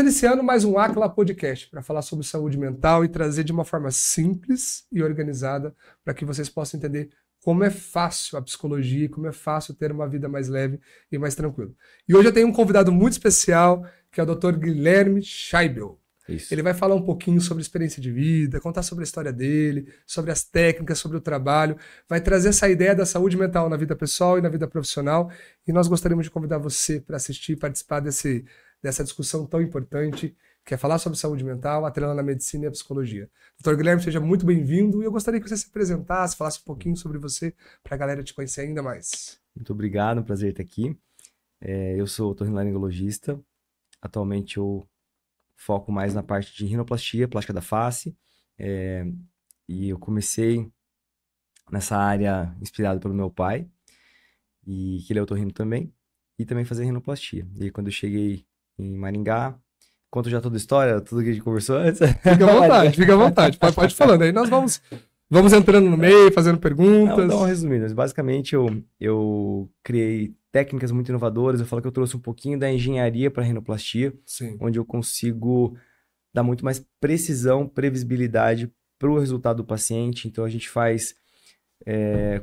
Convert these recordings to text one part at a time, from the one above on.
iniciando mais um Acla Podcast para falar sobre saúde mental e trazer de uma forma simples e organizada para que vocês possam entender como é fácil a psicologia, como é fácil ter uma vida mais leve e mais tranquila. E hoje eu tenho um convidado muito especial, que é o Dr. Guilherme Scheibel. Isso. Ele vai falar um pouquinho sobre experiência de vida, contar sobre a história dele, sobre as técnicas, sobre o trabalho, vai trazer essa ideia da saúde mental na vida pessoal e na vida profissional, e nós gostaríamos de convidar você para assistir e participar dessa discussão tão importante, que é falar sobre saúde mental, atrelando a medicina e a psicologia. Dr. Guilherme, seja muito bem-vindo, e eu gostaria que você se apresentasse, falasse um pouquinho sobre você, para a galera te conhecer ainda mais. Muito obrigado, um prazer estar aqui. Eu sou otorrinolaringologista, atualmente eu foco mais na parte de rinoplastia, plástica da face, e eu comecei nessa área inspirado pelo meu pai, e que ele é otorrino também, e também fazer rinoplastia. E quando eu cheguei em Maringá, conto já toda a história, tudo que a gente conversou antes. Fica à vontade, pode ir falando. Aí nós vamos entrando no meio, fazendo perguntas. Não, dá uma resumida, mas basicamente eu criei técnicas muito inovadoras. Eu falo que eu trouxe um pouquinho da engenharia para a rinoplastia, Sim. onde eu consigo dar muito mais precisão, previsibilidade para o resultado do paciente. Então a gente faz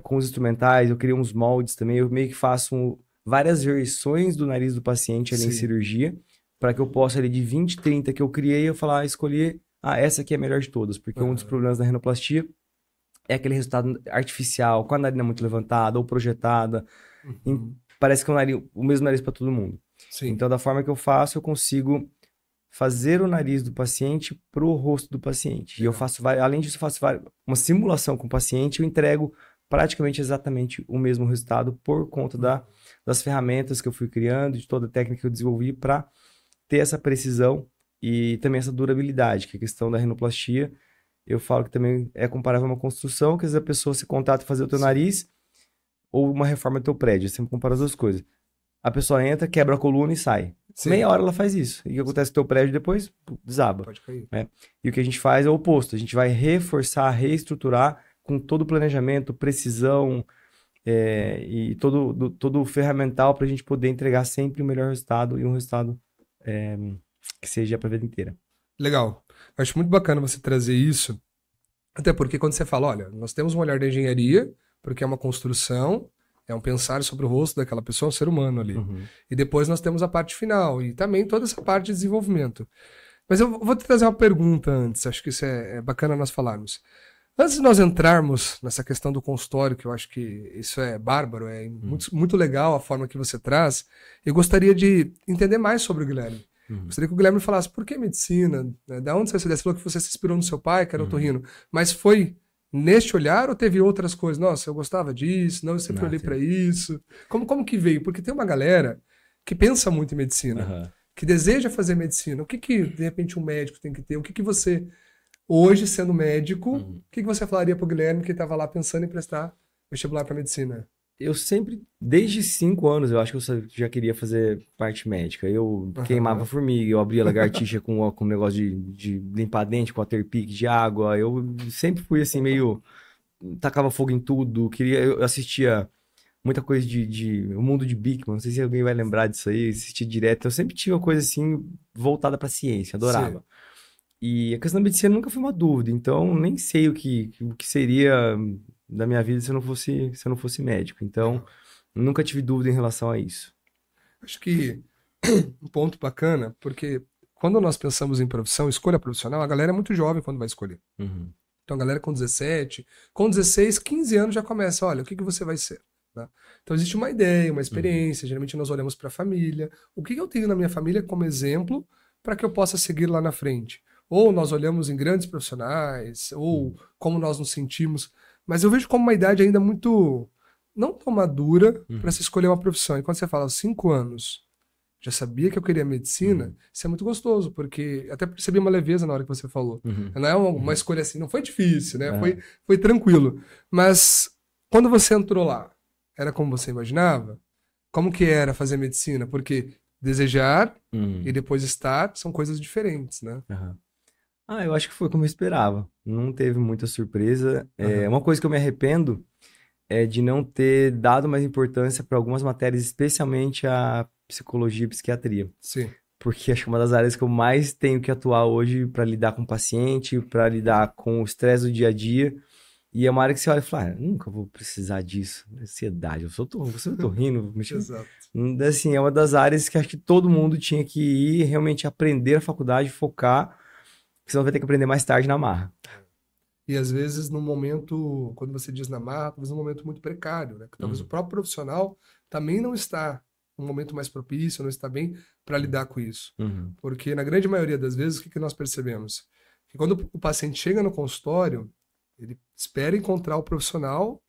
com os instrumentais, eu criei uns moldes também, eu meio que faço várias versões do nariz do paciente ali em cirurgia, para que eu possa ali de 20, 30 que eu criei, eu falar, escolher, essa aqui é a melhor de todas, porque um dos problemas da rinoplastia é aquele resultado artificial, com a narina muito levantada ou projetada. Parece que é o mesmo nariz para todo mundo. Sim. Então, da forma que eu faço, eu consigo fazer o nariz do paciente para o rosto do paciente. E eu faço, além disso, eu faço uma simulação com o paciente, eu entrego praticamente exatamente o mesmo resultado por conta das ferramentas que eu fui criando, de toda a técnica que eu desenvolvi para ter essa precisão e também essa durabilidade, que é a questão da rinoplastia. Eu falo que também é comparável a uma construção, que às vezes a pessoa se contrata fazer o teu nariz ou uma reforma do teu prédio. Eu sempre comparo as duas coisas. A pessoa entra, quebra a coluna e sai. Sim. Meia hora ela faz isso. E o que acontece com o teu prédio depois? Desaba. Pode cair. E o que a gente faz é o oposto. A gente vai reforçar, reestruturar com todo o planejamento, precisão e todo o ferramental para a gente poder entregar sempre o melhor resultado e um resultado que seja para a vida inteira. Legal. Eu acho muito bacana você trazer isso, até porque quando você fala, olha, nós temos um olhar da engenharia, porque é uma construção, é um pensar sobre o rosto daquela pessoa, um ser humano ali. E depois nós temos a parte final e também toda essa parte de desenvolvimento. Mas eu vou te trazer uma pergunta antes, acho que isso é bacana nós falarmos. Antes de nós entrarmos nessa questão do consultório, que eu acho que isso é bárbaro, é muito legal a forma que você traz, eu gostaria de entender mais sobre o Guilherme. Gostaria que o Guilherme falasse por que medicina, né? Da onde você falou que você se inspirou no seu pai, que era otorrino, mas foi neste olhar ou teve outras coisas? Nossa, eu gostava disso, não, eu sempre olhei para isso. Como que veio? Porque tem uma galera que pensa muito em medicina, que deseja fazer medicina. O que de repente um médico tem que ter? O que você, hoje sendo médico, o que você falaria para o Guilherme que estava lá pensando em prestar vestibular para medicina? Eu sempre, desde 5 anos, eu acho que eu já queria fazer parte médica. Eu queimava formiga, eu abria lagartixa com um negócio de limpar dente, com waterpick de água. Eu sempre fui assim, meio... Tacava fogo em tudo. Eu assistia muita coisa o mundo de Bikman. Não sei se alguém vai lembrar disso aí. Assistia direto. Eu sempre tinha uma coisa assim, voltada pra ciência. Adorava. Sim. E a questão da medicina nunca foi uma dúvida. Então, nem sei o que seria da minha vida se eu não fosse médico. Então, nunca tive dúvida em relação a isso. Acho que um ponto bacana, porque quando nós pensamos em profissão, escolha profissional, a galera é muito jovem quando vai escolher. Então, a galera com 17, com 16, 15 anos já começa, olha, o que você vai ser? Né? Então, existe uma ideia, uma experiência, geralmente nós olhamos para a família. O que eu tenho na minha família como exemplo para que eu possa seguir lá na frente? Ou nós olhamos em grandes profissionais, ou como nós nos sentimos... Mas eu vejo como uma idade ainda muito, não tão madura para se escolher uma profissão. E quando você fala 5 anos, já sabia que eu queria medicina, isso é muito gostoso, porque até percebi uma leveza na hora que você falou. Não é uma escolha assim, não foi difícil, né? Foi tranquilo. Mas quando você entrou lá, era como você imaginava? Como que era fazer medicina? Porque desejar e depois estar são coisas diferentes, né? Eu acho que foi como eu esperava. Não teve muita surpresa. Uma coisa que eu me arrependo é de não ter dado mais importância para algumas matérias, especialmente a psicologia e psiquiatria. Sim. porque acho que uma das áreas que eu mais tenho que atuar hoje para lidar com o paciente, para lidar com o estresse do dia a dia. E é uma área que você olha e fala, nunca vou precisar disso. Ansiedade, eu tô rindo. Exato. Assim, é uma das áreas que acho que todo mundo tinha que ir realmente aprender na faculdade, focar, porque senão vai ter que aprender mais tarde na marra. E às vezes no momento, quando você diz na marra, talvez um momento muito precário, né? Que talvez o próprio profissional também não está num momento mais propício, não está bem para lidar com isso. Porque na grande maioria das vezes, o que nós percebemos? Que quando o paciente chega no consultório, ele espera encontrar o profissional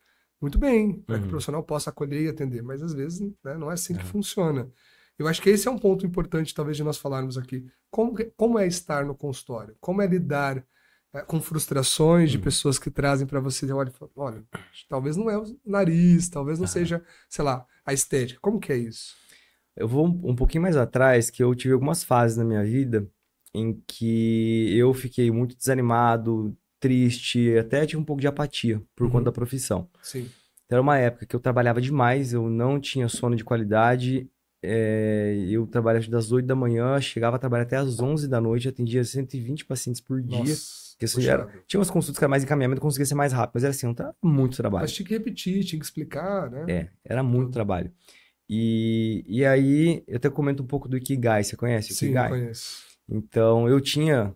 muito bem, para que o profissional possa acolher e atender. Mas às vezes, né, não é assim que funciona. Eu acho que esse é um ponto importante, talvez, de nós falarmos aqui. Como é estar no consultório? Como é lidar com frustrações de pessoas que trazem para você, olha, talvez não é o nariz, talvez não seja, sei lá, a estética. Como que é isso? Eu vou um pouquinho mais atrás, que eu tive algumas fases na minha vida em que eu fiquei muito desanimado, triste, até tive um pouco de apatia por conta da profissão. Sim. Então, era uma época que eu trabalhava demais, eu não tinha sono de qualidade, eu trabalhava das 8 da manhã, chegava a trabalhar até às 11 da noite, atendia 120 pacientes por dia. Nossa, Tinha umas consultas que eram mais encaminhamento, conseguia ser mais rápido, mas era assim, muito trabalho. Mas tinha que repetir, tinha que explicar, né? Era muito trabalho. E aí, eu até comento um pouco do Ikigai, você conhece o Ikigai? Sim, eu conheço. Então, eu tinha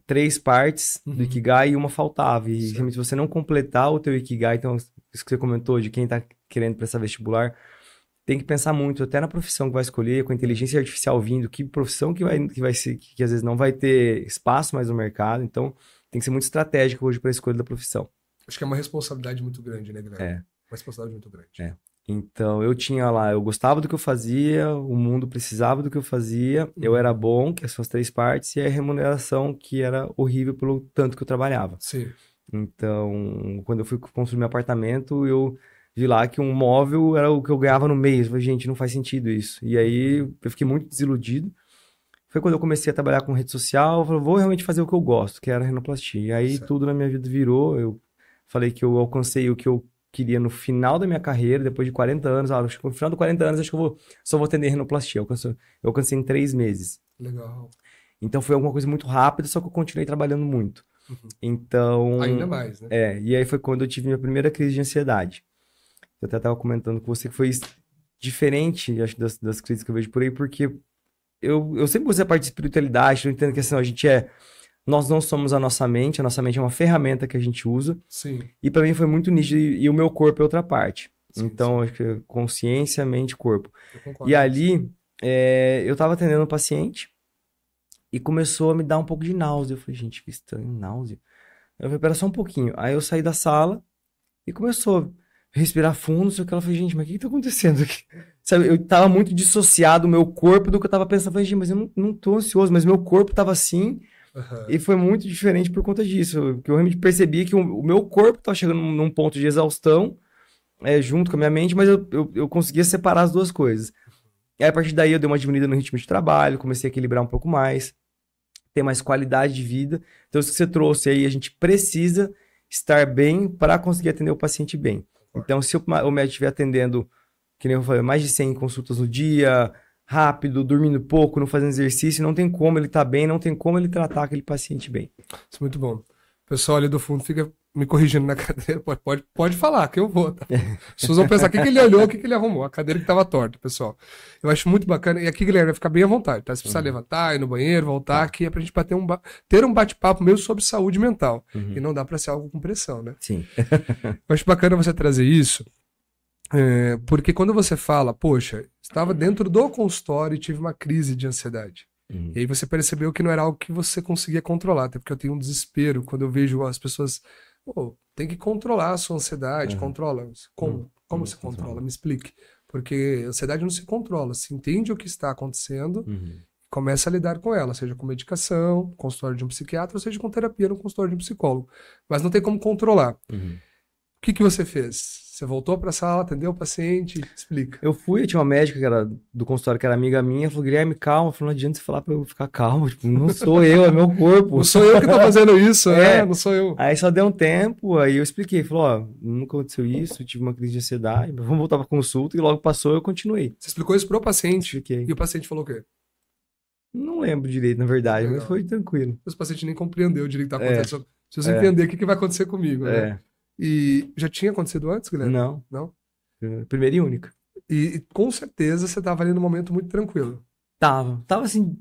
3 partes do Ikigai e uma faltava. E realmente, se você não completar o teu Ikigai, então, isso que você comentou de quem tá querendo prestar vestibular, tem que pensar muito, até na profissão que vai escolher, com a inteligência artificial vindo, que profissão que vai ser, que às vezes não vai ter espaço mais no mercado. Então, tem que ser muito estratégico hoje para a escolha da profissão. Acho que é uma responsabilidade muito grande, né, Guilherme? Uma responsabilidade muito grande. Então, eu tinha lá, eu gostava do que eu fazia, o mundo precisava do que eu fazia, eu era bom, que são as 3 partes, e a remuneração, que era horrível pelo tanto que eu trabalhava. Sim. Então, quando eu fui construir meu apartamento, eu vi lá que um móvel era o que eu ganhava no mês. Eu falei, gente, não faz sentido isso. E aí, eu fiquei muito desiludido. Foi quando eu comecei a trabalhar com rede social, eu falei, vou realmente fazer o que eu gosto, que era a rinoplastia. E aí, tudo na minha vida virou, eu falei que eu alcancei o que eu queria no final da minha carreira, depois de 40 anos. Acho que no final de 40 anos, acho que só vou atender rinoplastia. Eu alcancei em 3 meses. Legal. Então, foi alguma coisa muito rápida, só que eu continuei trabalhando muito. Então... Ainda mais, né? E aí foi quando eu tive minha primeira crise de ansiedade. Eu até estava comentando com você que foi diferente, acho, das crises que eu vejo por aí, porque eu sempre gostei da parte de espiritualidade, eu entendo que assim, nós não somos a nossa mente é uma ferramenta que a gente usa. Sim. E para mim foi muito nítido, e o meu corpo é outra parte. Então, acho que é consciência, mente, corpo. E ali, eu estava atendendo um paciente e começou a me dar um pouco de náusea. Eu falei, gente, que estranho, náusea. Eu falei, pera só um pouquinho. Aí eu saí da sala e começou a respirar fundo, só que ela falou, gente, mas o que tá acontecendo aqui? Sabe, eu tava muito dissociado, o meu corpo, do que eu tava pensando. Eu falei, gente, mas eu não tô ansioso, mas meu corpo tava assim. E foi muito diferente por conta disso. Porque eu realmente percebi que o meu corpo tava chegando num ponto de exaustão, junto com a minha mente, mas eu conseguia separar as duas coisas. E aí, a partir daí eu dei uma diminuída no ritmo de trabalho, comecei a equilibrar um pouco mais, ter mais qualidade de vida. Então, isso que você trouxe aí, a gente precisa estar bem para conseguir atender o paciente bem. Então, se o médico estiver atendendo, que nem eu falei, mais de 100 consultas no dia, rápido, dormindo pouco, não fazendo exercício, não tem como ele estar bem, não tem como ele tratar aquele paciente bem. Isso é muito bom. O pessoal ali do fundo fica me corrigindo na cadeira. Pode falar, que eu vou. Tá? As pessoas vão pensar o que ele olhou, o que ele arrumou. A cadeira que estava torta, pessoal. Eu acho muito bacana. E aqui, Guilherme, vai ficar bem à vontade. Tá? Se precisar levantar, ir no banheiro, voltar, aqui é pra gente ter um bate-papo mesmo sobre saúde mental. E não dá para ser algo com pressão, né? Sim. Eu acho bacana você trazer isso, porque quando você fala, poxa, estava dentro do consultório e tive uma crise de ansiedade. E aí você percebeu que não era algo que você conseguia controlar, até porque eu tenho um desespero quando eu vejo as pessoas, tem que controlar a sua ansiedade, controla. Como você controla? Me explique. Porque a ansiedade não se controla, se entende o que está acontecendo, começa a lidar com ela, seja com medicação, consultório de um psiquiatra, ou seja com terapia no consultório de um psicólogo. Mas não tem como controlar. O que você fez? Você voltou para a sala, atendeu o paciente? Explica. Eu tinha uma médica que era do consultório, que era amiga minha, falou, Guilherme, calma. Falou, não adianta você falar para eu ficar calmo. Tipo, não sou eu, é meu corpo. Não sou eu que tô fazendo isso, não sou eu. Aí só deu um tempo, aí eu expliquei. Falou, nunca aconteceu isso, tive uma crise de ansiedade, vamos voltar para consulta. E logo passou, eu continuei. Você explicou isso pro paciente? Expliquei. E o paciente falou o quê? Não lembro direito, na verdade, Legal. mas foi tranquilo. Os pacientes nem compreendeu direito o que tá acontecendo. Preciso entender o que vai acontecer comigo, né? E já tinha acontecido antes, Guilherme? Não. Não? Primeira e única. E com certeza você tava ali num momento muito tranquilo. Tava assim.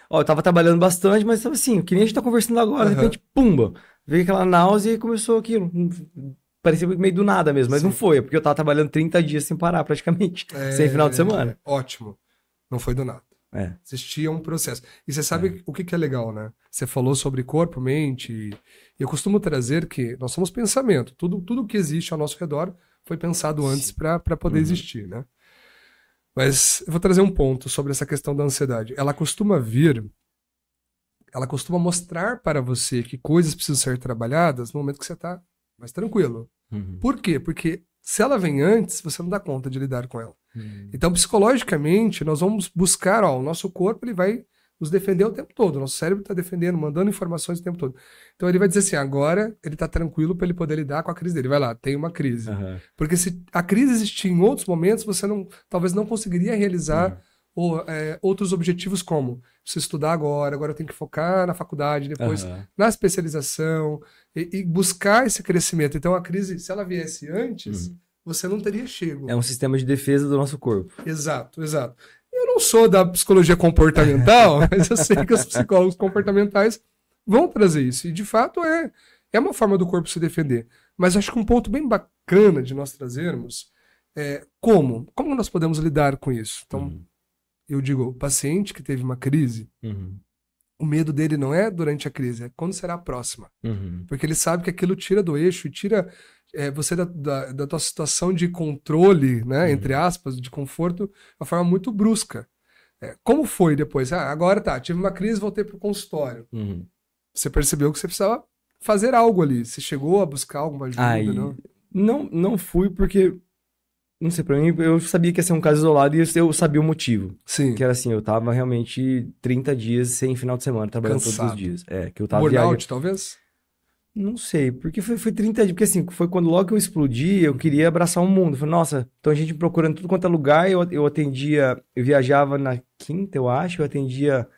Ó, eu tava trabalhando bastante, mas tava assim, que nem a gente tá conversando agora, de repente, pumba! Veio aquela náusea e começou aquilo. Parecia meio do nada mesmo, mas não foi, porque eu tava trabalhando 30 dias sem parar, praticamente. Sem final de semana. Ótimo. Não foi do nada. Existia um processo. E você sabe o que é legal, né? Você falou sobre corpo, mente. E eu costumo trazer que nós somos pensamento. Tudo que existe ao nosso redor foi pensado antes para poder existir, né? Mas eu vou trazer um ponto sobre essa questão da ansiedade. Ela costuma mostrar para você que coisas precisam ser trabalhadas no momento que você está mais tranquilo. Por quê? Porque se ela vem antes, você não dá conta de lidar com ela. Então, psicologicamente, nós vamos buscar, o nosso corpo ele vai nos defender o tempo todo. Nosso cérebro está defendendo, mandando informações o tempo todo. Então, ele vai dizer assim, agora ele está tranquilo para ele poder lidar com a crise dele. Vai lá, tem uma crise. Porque se a crise existir em outros momentos, você talvez não conseguiria realizar outros objetivos como preciso estudar agora eu tenho que focar na faculdade, depois na especialização e buscar esse crescimento. Então, a crise, se ela viesse antes... você não teria chego. É um sistema de defesa do nosso corpo. Exato. Eu não sou da psicologia comportamental, mas eu sei que os psicólogos comportamentais vão trazer isso. E, de fato, é uma forma do corpo se defender. Mas acho que um ponto bem bacana de nós trazermos é como nós podemos lidar com isso. Então, eu digo, o paciente que teve uma crise, o medo dele não é durante a crise, é quando será a próxima. Porque ele sabe que aquilo tira do eixo e tira... você da tua situação de controle, né, entre aspas, de conforto, de uma forma muito brusca. Como foi depois? Agora tive uma crise, voltei pro consultório. Você percebeu que você precisava fazer algo ali. Você chegou a buscar alguma ajuda, não? Não fui porque, não sei, pra mim, eu sabia que ia ser um caso isolado e eu sabia o motivo. Sim. Que era assim, eu tava realmente 30 dias sem final de semana, trabalhando todos os dias. Que eu tava burnout, talvez? Não sei, porque foi 30 dias, porque assim, foi quando logo que eu explodi, eu queria abraçar o mundo. Falei, nossa, então a gente procurando tudo quanto é lugar, eu atendia, eu viajava na quinta, eu acho, eu atendia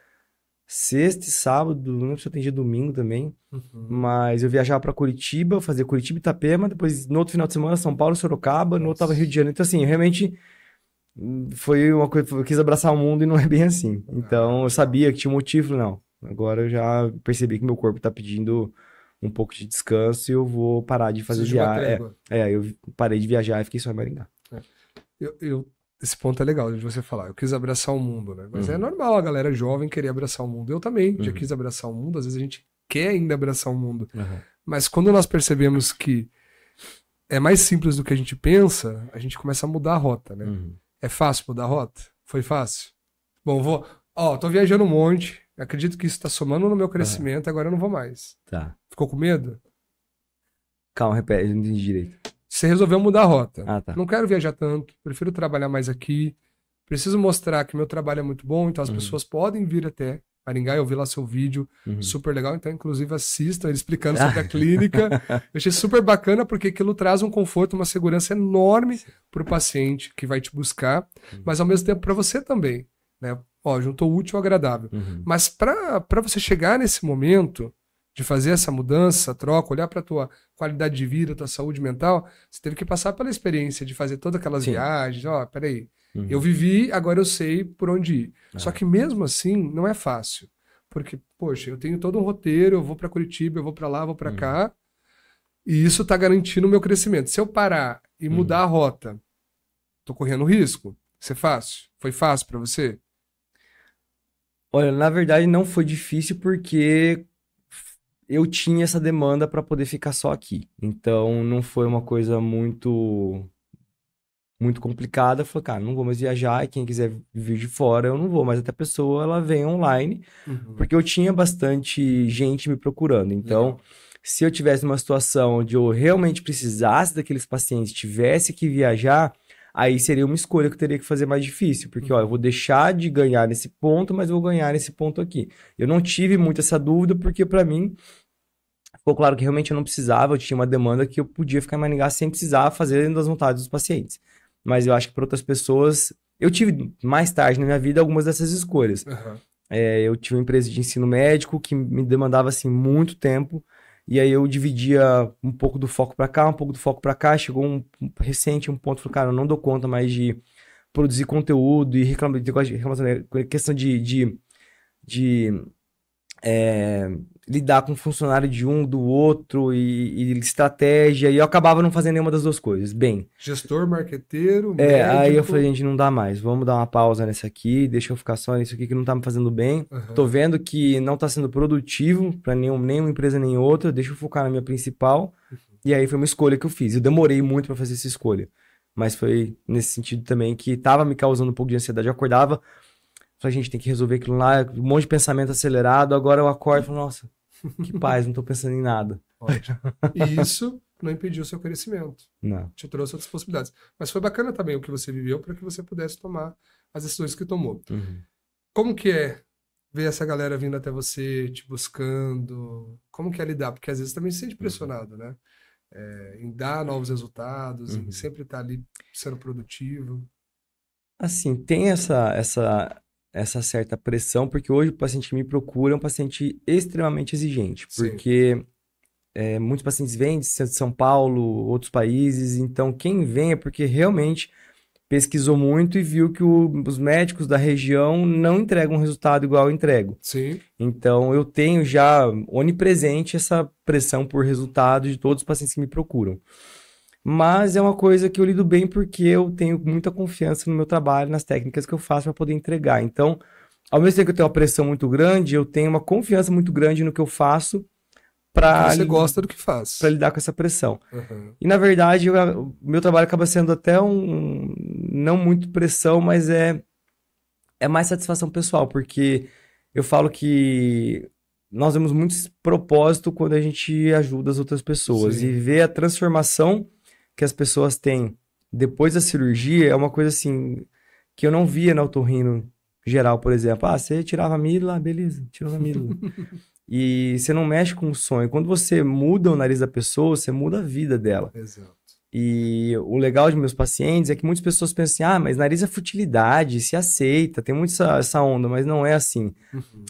sexta e sábado, não lembro se eu atendia domingo também, mas eu viajava pra Curitiba, fazia Curitiba e Itapema, depois no outro final de semana São Paulo e Sorocaba, no outro tava Rio de Janeiro, então assim, realmente foi uma coisa, eu quis abraçar o mundo e não é bem assim. Então eu sabia que tinha um motivo, não, agora eu já percebi que meu corpo tá pedindo um pouco de descanso e eu vou parar de fazer viagem. Eu parei de viajar e fiquei só em Maringá. Esse ponto é legal de você falar. Eu quis abraçar o mundo, né? Mas é normal a galera jovem querer abraçar o mundo. Eu também já quis abraçar o mundo. Às vezes a gente quer ainda abraçar o mundo. Mas quando nós percebemos que é mais simples do que a gente pensa, a gente começa a mudar a rota, né? É fácil mudar a rota? Foi fácil? Bom, tô viajando um monte. Acredito que isso tá somando no meu crescimento, agora eu não vou mais. Tá. Ficou com medo? Calma, repete, não entendi direito. Você resolveu mudar a rota. Tá. Não quero viajar tanto, prefiro trabalhar mais aqui. Preciso mostrar que meu trabalho é muito bom, então as pessoas podem vir até Maringá. Eu vi lá seu vídeo, super legal. Então, inclusive, assistam ele explicando sobre a clínica. Eu achei super bacana porque aquilo traz um conforto, uma segurança enorme para o paciente que vai te buscar, mas ao mesmo tempo para você também, né? Juntou o útil ao agradável. Mas para você chegar nesse momento de fazer essa mudança, troca, olhar para a tua qualidade de vida, tua saúde mental, você teve que passar pela experiência de fazer todas aquelas viagens. Peraí, eu vivi, agora eu sei por onde ir. Só que mesmo assim, não é fácil. Porque, poxa, eu tenho todo um roteiro, eu vou para Curitiba, eu vou para lá, vou para cá, e isso está garantindo o meu crescimento. Se eu parar e mudar a rota, tô correndo risco. Isso é fácil? Foi fácil para você? Olha, na verdade não foi difícil porque eu tinha essa demanda para poder ficar só aqui. Então não foi uma coisa muito complicada. Eu falei, cara, não vou mais viajar e quem quiser vir de fora eu não vou, mas até a pessoa ela vem online, porque eu tinha bastante gente me procurando. Então, se eu tivesse numa situação onde eu realmente precisasse daqueles pacientes, tivesse que viajar, aí seria uma escolha que eu teria que fazer mais difícil, porque eu vou deixar de ganhar nesse ponto, mas vou ganhar nesse ponto aqui. Eu não tive muito essa dúvida, porque para mim ficou claro que realmente eu não precisava, eu tinha uma demanda que eu podia ficar em Maringá sem precisar fazer das vontades dos pacientes. Mas eu acho que para outras pessoas, eu tive mais tarde na minha vida algumas dessas escolhas. eu tive uma empresa de ensino médico que me demandava, assim, muito tempo. E aí eu dividia um pouco do foco para cá, um pouco do foco para cá. Chegou recente um ponto, falei, cara, eu não dou conta mais de produzir conteúdo e reclamação, questão de lidar com o funcionário de um, do outro e estratégia. E eu acabava não fazendo nenhuma das duas coisas. Bem. Gestor, marqueteiro, Aí eu médico. falei, gente, não dá mais. Vamos dar uma pausa nessa aqui, deixa eu ficar só nisso aqui que não tá me fazendo bem. Tô vendo que não tá sendo produtivo pra nenhuma empresa nem outra, deixa eu focar na minha principal. E aí foi uma escolha que eu fiz. Eu demorei muito pra fazer essa escolha. Mas foi nesse sentido também que tava me causando um pouco de ansiedade. Eu acordava, falei, gente, tem que resolver aquilo lá, um monte de pensamento acelerado. Agora eu acordo e falo, nossa, que paz, não tô pensando em nada. Ótimo. E isso não impediu o seu crescimento. Não. Te trouxe outras possibilidades. Mas foi bacana também o que você viveu para que você pudesse tomar as decisões que tomou. Como que é ver essa galera vindo até você, te buscando? Como que é lidar? Porque às vezes também se sente pressionado, né? Em dar novos resultados, em sempre estar ali sendo produtivo. Assim, tem essa certa pressão, porque hoje o paciente que me procura é um paciente extremamente exigente, Sim. porque muitos pacientes vêm de São Paulo, outros países, então quem vem é porque realmente pesquisou muito e viu que os médicos da região não entregam um resultado igual eu entrego. Sim. Então eu tenho já onipresente essa pressão por resultado de todos os pacientes que me procuram. Mas é uma coisa que eu lido bem porque eu tenho muita confiança no meu trabalho, nas técnicas que eu faço para poder entregar. Então, ao mesmo tempo que eu tenho uma pressão muito grande, eu tenho uma confiança muito grande no que eu faço para você gosta do que faz. Para lidar com essa pressão. E na verdade, o meu trabalho acaba sendo até não muito pressão, mas é mais satisfação pessoal, porque eu falo que nós vemos muito propósito quando a gente ajuda as outras pessoas. Sim. E ver a transformação que as pessoas têm depois da cirurgia é uma coisa assim que eu não via na otorrino geral, por exemplo. Você tirava a amígdala, beleza, tirou a amígdala. E você não mexe com o sonho. Quando você muda o nariz da pessoa, você muda a vida dela. Exato. E o legal de meus pacientes é que muitas pessoas pensam assim, mas nariz é futilidade, se aceita, tem muito essa onda, mas não é assim.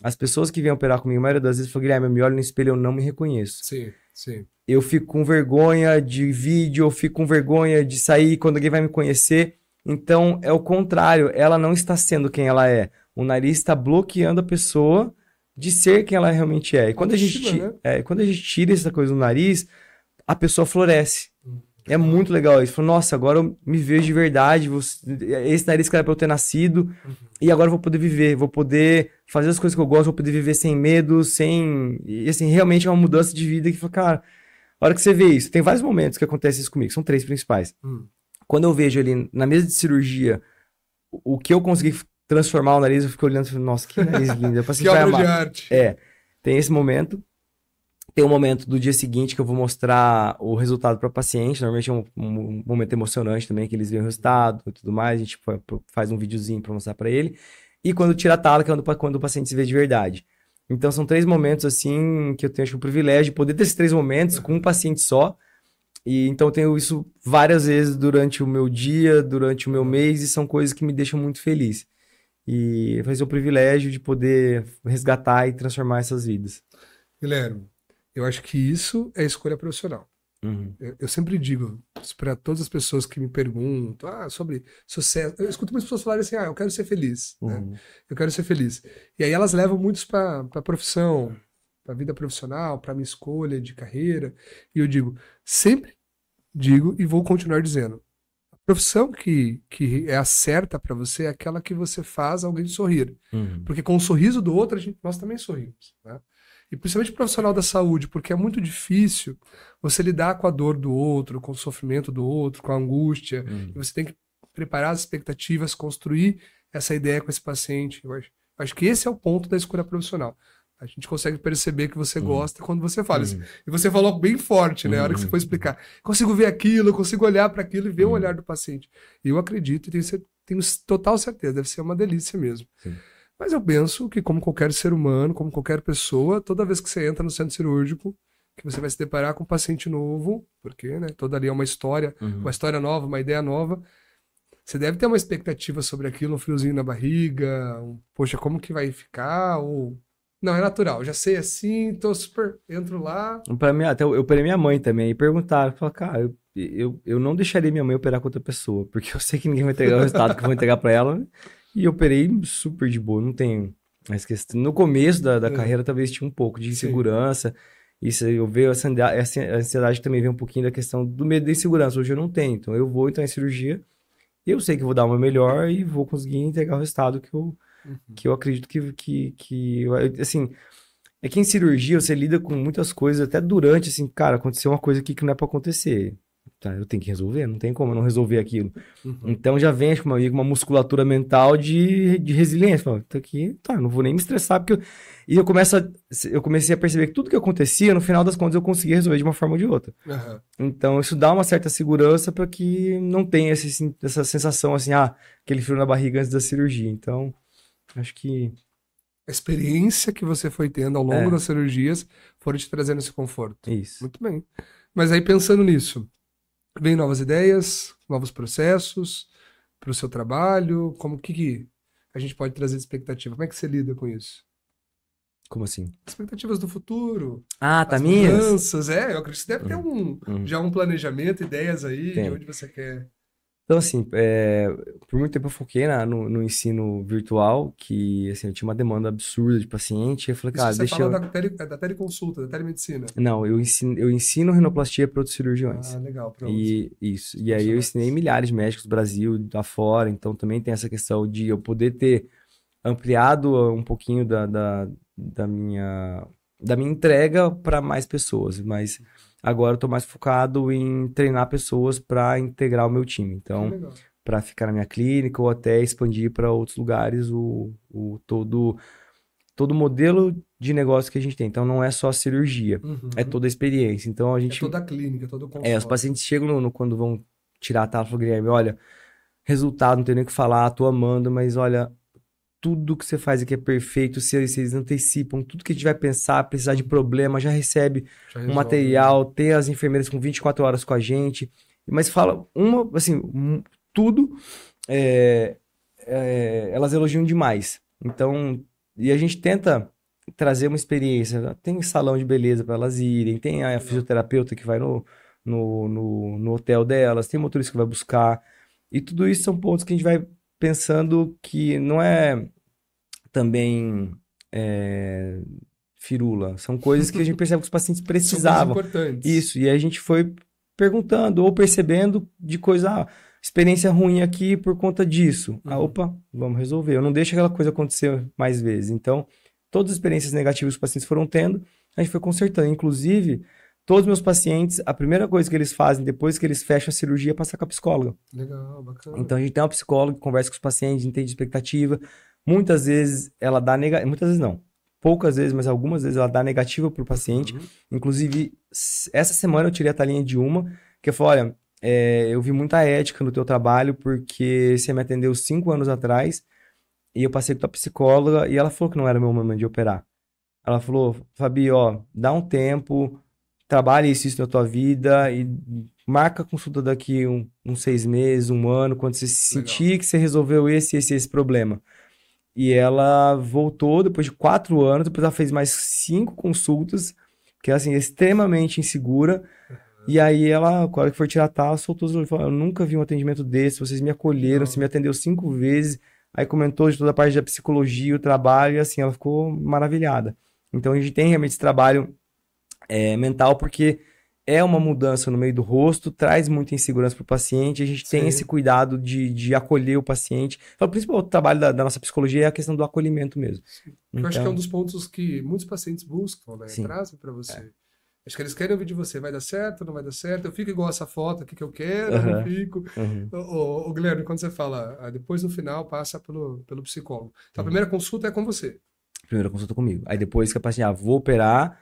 As pessoas que vêm operar comigo, a maioria das vezes, falam, Guilherme, eu me olho no espelho, eu não me reconheço. Sim, sim. Eu fico com vergonha de vídeo, eu fico com vergonha de sair quando alguém vai me conhecer. Então, é o contrário, ela não está sendo quem ela é. O nariz está bloqueando a pessoa de ser quem ela realmente é. E quando a gente tira essa coisa do nariz, a pessoa floresce. É muito legal isso. Falo, nossa, agora eu me vejo de verdade. Esse nariz que era pra eu ter nascido. E agora eu vou poder viver. Vou poder fazer as coisas que eu gosto. Vou poder viver sem medo, sem... E assim, realmente é uma mudança de vida que, cara, a hora que você vê isso, tem vários momentos que acontece isso comigo. São 3 principais. Quando eu vejo ali na mesa de cirurgia o que eu consegui transformar o nariz, eu fico olhando e falo, nossa, que nariz lindo. Que obra de arte. Tem esse momento. Tem um momento do dia seguinte que eu vou mostrar o resultado para o paciente. Normalmente é um momento emocionante também, que eles veem o resultado e tudo mais. A gente faz um videozinho para mostrar para ele. E quando tira a tala, que é quando o paciente se vê de verdade. Então são 3 momentos assim que eu tenho o privilégio de poder ter esses 3 momentos com um paciente só. E então eu tenho isso várias vezes durante o meu dia, durante o meu mês, e são coisas que me deixam muito feliz. E vai ser o privilégio de poder resgatar e transformar essas vidas. Guilherme, eu acho que isso é escolha profissional. Eu sempre digo para todas as pessoas que me perguntam sobre sucesso. Eu escuto muitas pessoas falarem assim, eu quero ser feliz. Né? Eu quero ser feliz. E aí elas levam muitos para a profissão, para a vida profissional, para a minha escolha de carreira. E eu sempre digo e vou continuar dizendo. A profissão que é a certa para você é aquela que você faz alguém sorrir. Porque com o sorriso do outro, nós também sorrimos. Né? E principalmente o profissional da saúde, porque é muito difícil você lidar com a dor do outro, com o sofrimento do outro, com a angústia. E você tem que preparar as expectativas, construir essa ideia com esse paciente. Eu acho que esse é o ponto da escolha profissional. A gente consegue perceber que você gosta quando você fala. E você falou bem forte, né? A hora que você foi explicar. Consigo ver aquilo, consigo olhar para aquilo e ver o olhar do paciente. E eu acredito e tenho total certeza, deve ser uma delícia mesmo. Mas eu penso que, como qualquer ser humano, como qualquer pessoa, toda vez que você entra no centro cirúrgico, que você vai se deparar com um paciente novo, porque toda ali é uma história nova, uma ideia nova, você deve ter uma expectativa sobre aquilo, um friozinho na barriga, poxa, como que vai ficar? Ou não, é natural, já sei assim, tô super, entro lá. Pra mim, até eu operei minha mãe também, e perguntaram, falaram, cara, eu não deixaria minha mãe operar com outra pessoa, porque eu sei que ninguém vai entregar o resultado que eu vou entregar pra ela, né? E eu operei super de boa, não tem mais questão. No começo da carreira, talvez tinha um pouco de Sim. insegurança, isso eu vejo, a ansiedade também vem um pouquinho da questão do medo da insegurança, hoje eu não tenho, então eu vou entrar em cirurgia, eu sei que eu vou dar o meu melhor e vou conseguir entregar o resultado que eu acredito assim, é que em cirurgia você lida com muitas coisas, até durante, assim, cara, aconteceu uma coisa aqui que não é pra acontecer. Tá, eu tenho que resolver, não tem como eu não resolver aquilo. Então já vem, acho que uma musculatura mental de resiliência. Fala, tá aqui, tá, não vou nem me estressar, porque eu comecei a perceber que tudo que acontecia, no final das contas, eu conseguia resolver de uma forma ou de outra. Uhum. Então isso dá uma certa segurança para que não tenha essa sensação assim, aquele frio na barriga antes da cirurgia. Então, acho que A experiência que você foi tendo ao longo das cirurgias foram te trazendo esse conforto. isso. Muito bem. Mas aí pensando nisso, vem novas ideias, novos processos para o seu trabalho, como que a gente pode trazer de expectativa? Como é que você lida com isso? Como assim? Expectativas do futuro, Tá as minhas? mudanças, eu acredito que deve ter já um planejamento, ideias aí de Tem. onde você quer. Então, assim, por muito tempo eu foquei no ensino virtual, que, assim, eu tinha uma demanda absurda de paciente, eu falei, Isso cara, você deixa fala eu... da teleconsulta, da telemedicina. Não, eu ensino rinoplastia para outros cirurgiões. Legal, para E isso. E aí eu ensinei milhares de médicos do Brasil, da fora, então também tem essa questão de eu poder ter ampliado um pouquinho da minha entrega para mais pessoas, mas agora eu tô mais focado em treinar pessoas para integrar o meu time. Então, para ficar na minha clínica ou até expandir para outros lugares todo o modelo de negócio que a gente tem. Então, não é só a cirurgia, é toda a experiência. Então, a gente... É toda a clínica, todo o consultório. os pacientes chegam quando vão tirar a tala, falam, Guilherme, olha, resultado, não tem nem o que falar, tô amando, mas olha, tudo que você faz aqui é perfeito, vocês antecipam, tudo que a gente vai pensar, precisar de problema, já recebe um material, tem as enfermeiras com 24 horas com a gente, mas fala, tudo, elas elogiam demais. Então, e a gente tenta trazer uma experiência, tem salão de beleza para elas irem, tem a fisioterapeuta que vai no hotel delas, tem motorista que vai buscar, e tudo isso são pontos que a gente vai pensando que não é também firula. São coisas que a gente percebe que os pacientes precisavam. São coisas importantes. Isso, e aí a gente foi perguntando ou percebendo de coisa, experiência ruim aqui por conta disso. Opa, vamos resolver. Eu não deixo aquela coisa acontecer mais vezes. Então, todas as experiências negativas que os pacientes foram tendo, a gente foi consertando. Inclusive, todos os meus pacientes, a primeira coisa que eles fazem depois que eles fecham a cirurgia é passar com a psicóloga. Legal, bacana. Então, a gente tem uma psicóloga que conversa com os pacientes, entende a expectativa. Muitas vezes ela dá negativa, muitas vezes não. Poucas vezes, mas algumas vezes ela dá negativa para o paciente. Inclusive, essa semana eu tirei a talinha de uma, que eu falei, olha, eu vi muita ética no teu trabalho, porque você me atendeu 5 anos atrás, e eu passei com a tua psicóloga, e ela falou que não era meu momento de operar. Ela falou, Fabi, dá um tempo, trabalhe isso na tua vida, e marca a consulta daqui uns 6 meses, 1 ano, quando você sentir que você resolveu esse problema. E ela voltou depois de 4 anos, depois ela fez mais 5 consultas, que assim, extremamente insegura. E aí ela, na hora que foi tirar a tala, soltou os olhos e falou, eu nunca vi um atendimento desse, vocês me acolheram, você me atendeu 5 vezes. Aí comentou de toda a parte da psicologia, o trabalho, e assim, ela ficou maravilhada. Então a gente tem realmente esse trabalho mental, porque é uma mudança no meio do rosto, traz muita insegurança para o paciente, a gente tem esse cuidado de acolher o paciente. Então, o principal trabalho da nossa psicologia é a questão do acolhimento mesmo. Então, eu acho que é um dos pontos que muitos pacientes buscam, né? Trazem para você. Acho que eles querem ouvir de você, vai dar certo, não vai dar certo, eu fico igual essa foto aqui que eu quero, eu não fico. O Guilherme, quando você fala, depois no final passa pelo psicólogo. Então, a primeira consulta é com você. Primeira consulta comigo. Aí depois que a paciente, vou operar,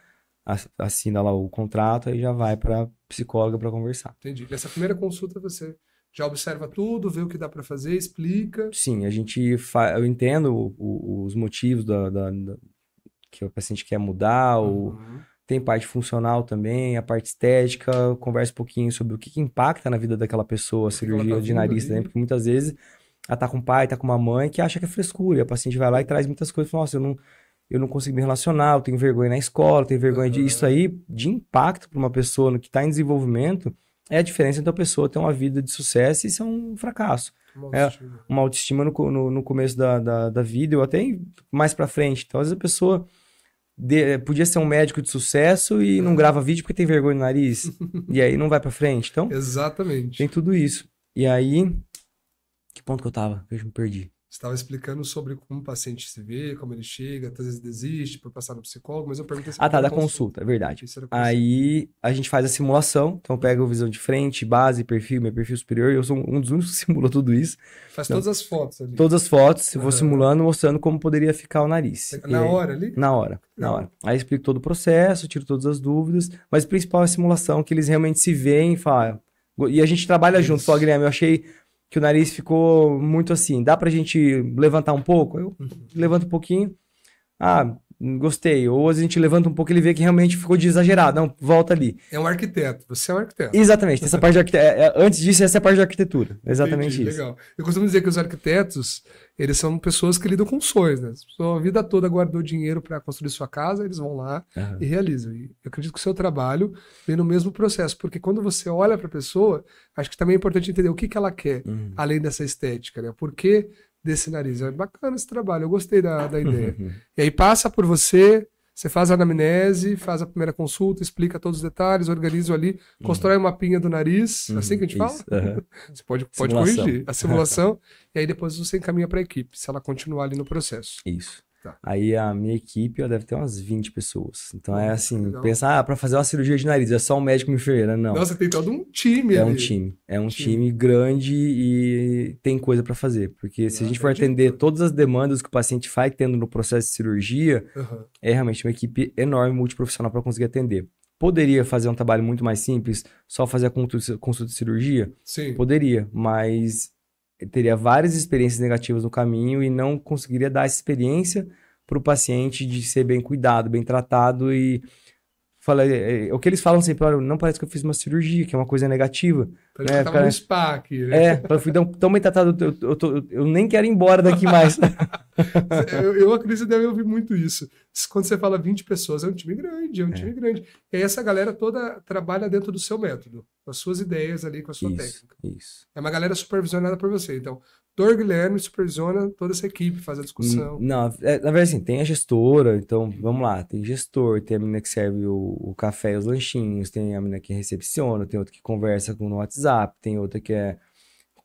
assina lá o contrato, aí já vai para psicóloga para conversar. Entendi. Nessa primeira consulta você já observa tudo, vê o que dá para fazer, explica. Sim, eu entendo os motivos que o paciente quer mudar, Tem parte funcional também, a parte estética, conversa um pouquinho sobre o que impacta na vida daquela pessoa, a cirurgia de nariz também, porque muitas vezes ela tá com o pai, tá com uma mãe que acha que é frescura, e a paciente vai lá e traz muitas coisas, fala, nossa, eu não consigo me relacionar, eu tenho vergonha na escola, eu tenho vergonha de... Isso aí, de impacto para uma pessoa que está em desenvolvimento, é a diferença entre a pessoa ter uma vida de sucesso e ser um fracasso. Uma autoestima no começo da vida, ou até mais pra frente. Então, às vezes a pessoa podia ser um médico de sucesso e não grava vídeo porque tem vergonha no nariz. E aí não vai pra frente. Então, exatamente. Tem tudo isso. E aí, que ponto que eu tava? Eu me perdi. Você estava explicando sobre como o paciente se vê, como ele chega, às vezes desiste por passar no psicólogo, mas eu perguntei se da consulta, é verdade. Aí a gente faz a simulação, então pega a visão de frente, base, perfil, meu perfil superior, e eu sou um dos únicos que simula tudo isso. Faz todas as fotos ali. Todas as fotos, eu vou simulando, mostrando como poderia ficar o nariz. Na hora ali? Na hora. Aí eu explico todo o processo, tiro todas as dúvidas, mas o principal é a simulação, que eles realmente se veem e falam. E a gente trabalha junto, fala, Guilherme, eu achei que o nariz ficou muito assim, dá pra gente levantar um pouco? Eu levanto um pouquinho, gostei. Ou a gente levanta um pouco e ele vê que realmente ficou de exagerado, não, volta ali. É um arquiteto, você é um arquiteto. Exatamente, essa parte de arquitetura, antes disso essa é a parte de arquitetura, exatamente. Entendi, isso. Legal. Eu costumo dizer que os arquitetos, eles são pessoas que lidam com sonhos, né? A vida toda guardou dinheiro para construir sua casa, eles vão lá e realizam. E eu acredito que o seu trabalho vem no mesmo processo, porque quando você olha para a pessoa, acho que também é importante entender o que ela quer, além dessa estética, né? Por que desse nariz? É bacana esse trabalho, eu gostei da ideia. E aí passa por você faz a anamnese, faz a primeira consulta, explica todos os detalhes, organiza ali, constrói uma mapinha do nariz, assim que a gente fala? Você pode corrigir a simulação, e aí depois você encaminha para a equipe, se ela continuar ali no processo. Isso. Tá. Aí a minha equipe deve ter umas 20 pessoas. Então é assim, pensar, para fazer uma cirurgia de nariz, é só um médico e uma enfermeira, não. Nossa, tem todo um time ali. É um time grande e tem coisa para fazer. Porque se a gente for atender todas as demandas que o paciente vai tendo no processo de cirurgia, é realmente uma equipe enorme, multiprofissional para conseguir atender. Poderia fazer um trabalho muito mais simples, só fazer a consulta de cirurgia? Sim. Poderia, mas teria várias experiências negativas no caminho e não conseguiria dar essa experiência para o paciente de ser bem cuidado, bem tratado e o que eles falam sempre, olha, não parece que eu fiz uma cirurgia, que é uma coisa negativa. Parece que eu tava no spa aqui, né? Eu fui tão bem tratado, eu nem quero ir embora daqui mais. eu acredito que você deve ouvir muito isso. Quando você fala 20 pessoas, é um time grande, E aí essa galera toda trabalha dentro do seu método, com as suas ideias ali, com a sua técnica. Isso. É uma galera supervisionada por você. Então, Dr. Guilherme supervisiona toda essa equipe, faz a discussão. Não, na verdade, assim, tem a gestora, então, vamos lá, tem gestor, tem a menina que serve o café e os lanchinhos, tem a menina que recepciona, tem outra que conversa no WhatsApp, tem outra que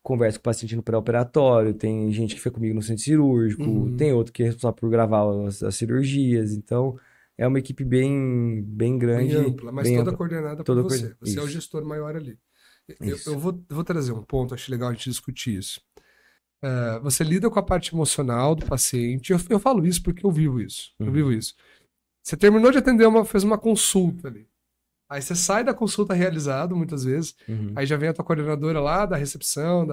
conversa com o paciente no pré-operatório, tem gente que fica comigo no centro cirúrgico, tem outro que é responsável por gravar as cirurgias, então é uma equipe bem grande. Bem ampla, mas toda coordenada por você. Você isso. É o gestor maior ali. Eu vou trazer um ponto, acho legal a gente discutir isso. Você lida com a parte emocional do paciente. Eu falo isso porque eu vivo isso. Você terminou de atender, fez uma consulta ali. Aí você sai da consulta realizado, muitas vezes. Aí já vem a tua coordenadora lá da recepção.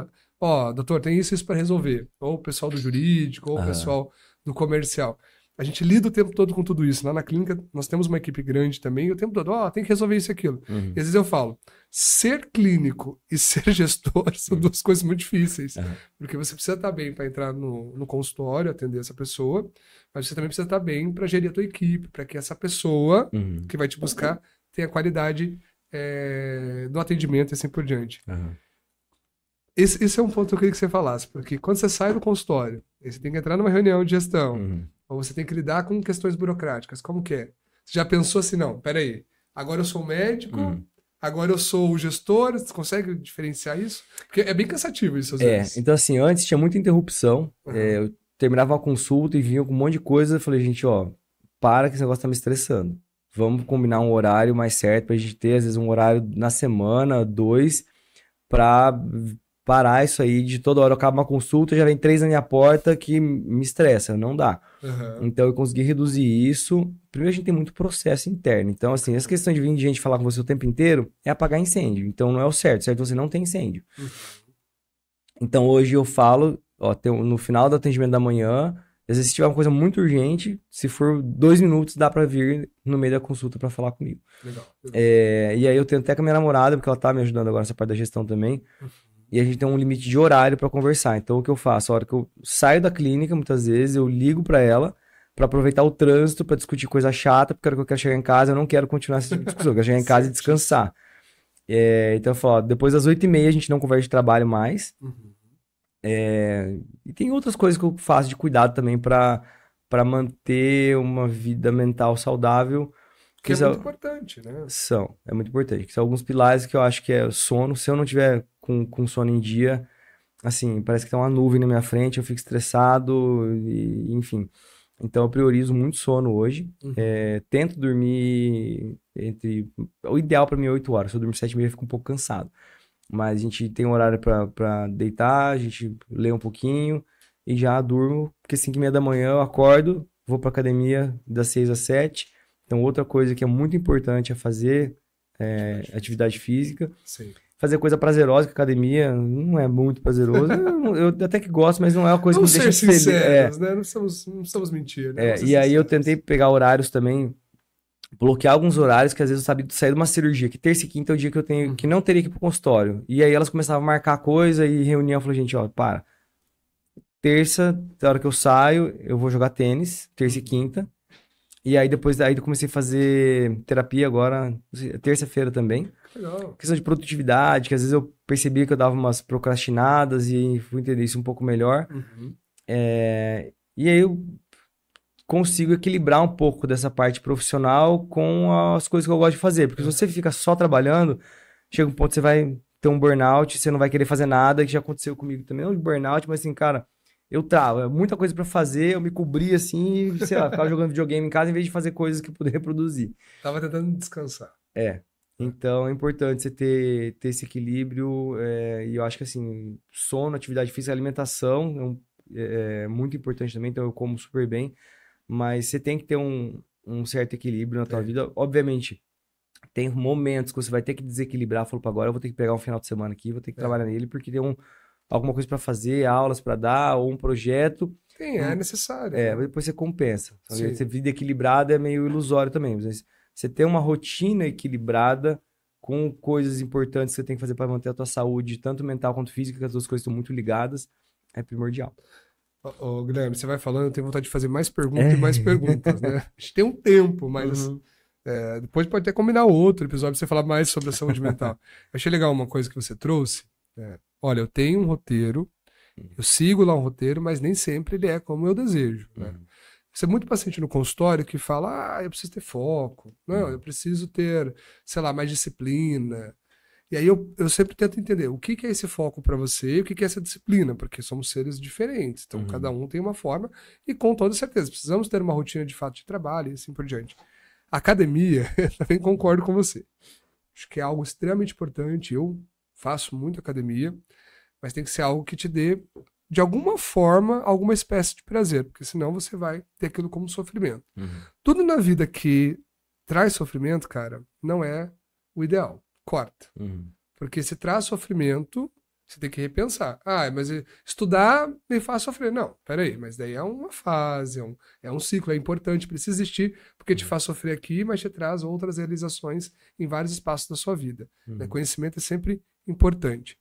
Doutor, tem isso para resolver. Ou o pessoal do jurídico, ou o pessoal do comercial. A gente lida o tempo todo com tudo isso. Lá na clínica, nós temos uma equipe grande também, e o tempo todo, tem que resolver isso e aquilo. E às vezes eu falo, ser clínico e ser gestor são duas coisas muito difíceis. Porque você precisa estar bem para entrar no consultório, atender essa pessoa, mas você também precisa estar bem para gerir a tua equipe, para que essa pessoa que vai te buscar tenha qualidade do atendimento e assim por diante. Esse é um ponto que eu queria que você falasse, porque quando você sai do consultório, você tem que entrar numa reunião de gestão, ou você tem que lidar com questões burocráticas, como que é? Você já pensou assim, não, peraí, agora eu sou o médico, agora eu sou o gestor, você consegue diferenciar isso? Porque é bem cansativo isso às vezes. Então assim, antes tinha muita interrupção, eu terminava uma consulta e vinha com um monte de coisa, eu falei, gente, para que esse negócio tá me estressando. Vamos combinar um horário mais certo pra gente ter, às vezes, um horário na semana, 2, pra parar isso aí de toda hora eu acabo uma consulta, já vem 3 na minha porta que me estressa, não dá. Então eu consegui reduzir isso. Primeiro a gente tem muito processo interno, então assim, essa questão de vir de gente falar com você o tempo inteiro é apagar incêndio, então não é o certo você não tem incêndio. Então hoje eu falo, no final do atendimento da manhã, Às vezes, se tiver uma coisa muito urgente, se for 2 minutos, dá pra vir no meio da consulta pra falar comigo. Legal. E aí eu tenho até com a minha namorada, porque ela tá me ajudando agora nessa parte da gestão também. E a gente tem um limite de horário pra conversar. Então, o que eu faço? A hora que eu saio da clínica, muitas vezes, eu ligo pra ela pra aproveitar o trânsito, pra discutir coisa chata, porque a hora que eu quero chegar em casa, eu não quero continuar essa discussão. Eu quero chegar em casa e descansar. Então, eu falo, ó, depois das 8h30 a gente não conversa de trabalho mais. E tem outras coisas que eu faço de cuidado também pra manter uma vida mental saudável. Que é muito importante, né? É muito importante. Que são alguns pilares que eu acho que é o sono. Se eu não tiver com sono em dia, assim, parece que tem uma nuvem na minha frente, eu fico estressado, enfim. Então eu priorizo muito sono hoje. Tento dormir o ideal pra mim é 8 horas. Se eu dormir 7h30, eu fico um pouco cansado. Mas a gente tem um horário pra deitar, a gente lê um pouquinho e já durmo, porque 5h30 da manhã eu acordo, vou pra academia das 6 às 7. Então, outra coisa que é muito importante é fazer atividade física. Sim. Fazer coisa prazerosa, que academia não é muito prazeroso. Eu até que gosto, mas não é uma coisa que me deixa feliz. Sinceros, né? Não precisamos mentir, né? E aí eu tentei pegar horários também, bloquear alguns horários que às vezes eu sabia de sair de uma cirurgia, que terça e quinta é o dia que eu tenho, que não teria que ir pro consultório. E aí elas começavam a marcar coisa e reunião, eu falei, gente, ó, para. Terça, da hora que eu saio, eu vou jogar tênis, terça e quinta. E aí depois eu comecei a fazer terapia agora, terça-feira também. Legal. Questão de produtividade, que às vezes eu percebia que eu dava umas procrastinadas e fui entender isso um pouco melhor. E aí eu consigo equilibrar um pouco dessa parte profissional com as coisas que eu gosto de fazer. Porque se você fica só trabalhando, chega um ponto que você vai ter um burnout, você não vai querer fazer nada, que já aconteceu comigo também. Não de burnout, mas assim, cara, eu travo, muita coisa pra fazer, eu me cobri assim, e, sei lá, ficava jogando videogame em casa em vez de fazer coisas que eu poderia produzir. Tava tentando descansar. Então é importante você ter esse equilíbrio, e eu acho que assim, sono, atividade física, alimentação é muito importante também, então eu como super bem, mas você tem que ter um certo equilíbrio na tua vida. Obviamente, tem momentos que você vai ter que desequilibrar, falou, agora eu vou ter que pegar um final de semana aqui, vou ter que trabalhar nele, porque tem alguma coisa para fazer, aulas para dar, ou um projeto. É necessário. Depois você compensa. Essa vida equilibrada é meio ilusório também. Mas você ter uma rotina equilibrada com coisas importantes que você tem que fazer para manter a tua saúde, tanto mental quanto física, que as duas coisas estão muito ligadas, é primordial. Guilherme, você vai falando, eu tenho vontade de fazer mais perguntas e mais perguntas, né? A gente tem um tempo, mas depois pode até combinar outro episódio pra você falar mais sobre a saúde mental. Eu achei legal uma coisa que você trouxe. Olha, eu tenho um roteiro, eu sigo lá um roteiro, mas nem sempre ele é como eu desejo, né? Você é muito paciente no consultório que fala, eu preciso ter foco, não, eu preciso ter, sei lá, mais disciplina. E aí eu sempre tento entender o que é esse foco para você e o que é essa disciplina, porque somos seres diferentes, então cada um tem uma forma e com toda certeza precisamos ter uma rotina de fato de trabalho e assim por diante. Academia, também concordo com você. Acho que é algo extremamente importante, eu faço muito academia, mas tem que ser algo que te dê, de alguma forma, alguma espécie de prazer, porque senão você vai ter aquilo como sofrimento. Tudo na vida que traz sofrimento, cara, não é o ideal. Corta. Porque se traz sofrimento, você tem que repensar. Mas estudar me faz sofrer. Não, peraí, mas daí é uma fase, é um ciclo, é importante, precisa existir, porque te faz sofrer aqui, mas te traz outras realizações em vários espaços da sua vida. Conhecimento é sempre importante.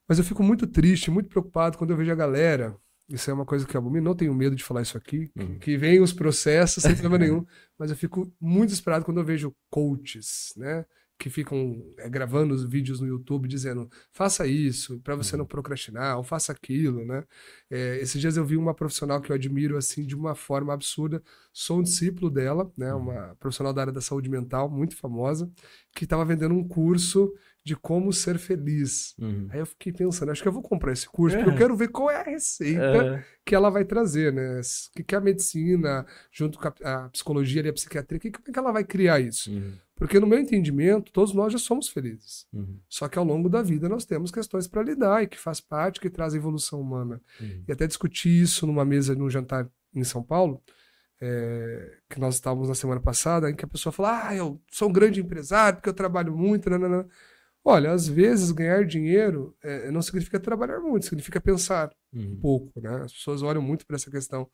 Mas eu fico muito triste, muito preocupado quando eu vejo a galera, isso é uma coisa que eu abomino, não tenho medo de falar isso aqui, que vem os processos sem problema nenhum, mas eu fico muito desesperado quando eu vejo coaches, né? Que ficam gravando os vídeos no YouTube dizendo, faça isso para você não procrastinar, ou faça aquilo, né? Esses dias eu vi uma profissional que eu admiro assim de uma forma absurda, sou um discípulo dela, né? Uma profissional da área da saúde mental, muito famosa, que estava vendendo um curso de como ser feliz. Aí eu fiquei pensando, acho que eu vou comprar esse curso, porque eu quero ver qual é a receita que ela vai trazer, né? O que é a medicina, junto com a psicologia e a psiquiatria, como é que ela vai criar isso? Porque no meu entendimento, todos nós já somos felizes. Só que ao longo da vida nós temos questões para lidar e que faz parte, que traz a evolução humana. E até discuti isso numa mesa, num jantar em São Paulo, que nós estávamos na semana passada, em que a pessoa falou, eu sou um grande empresário porque eu trabalho muito, nanana. Olha, às vezes ganhar dinheiro não significa trabalhar muito, significa pensar um pouco, né? As pessoas olham muito para essa questão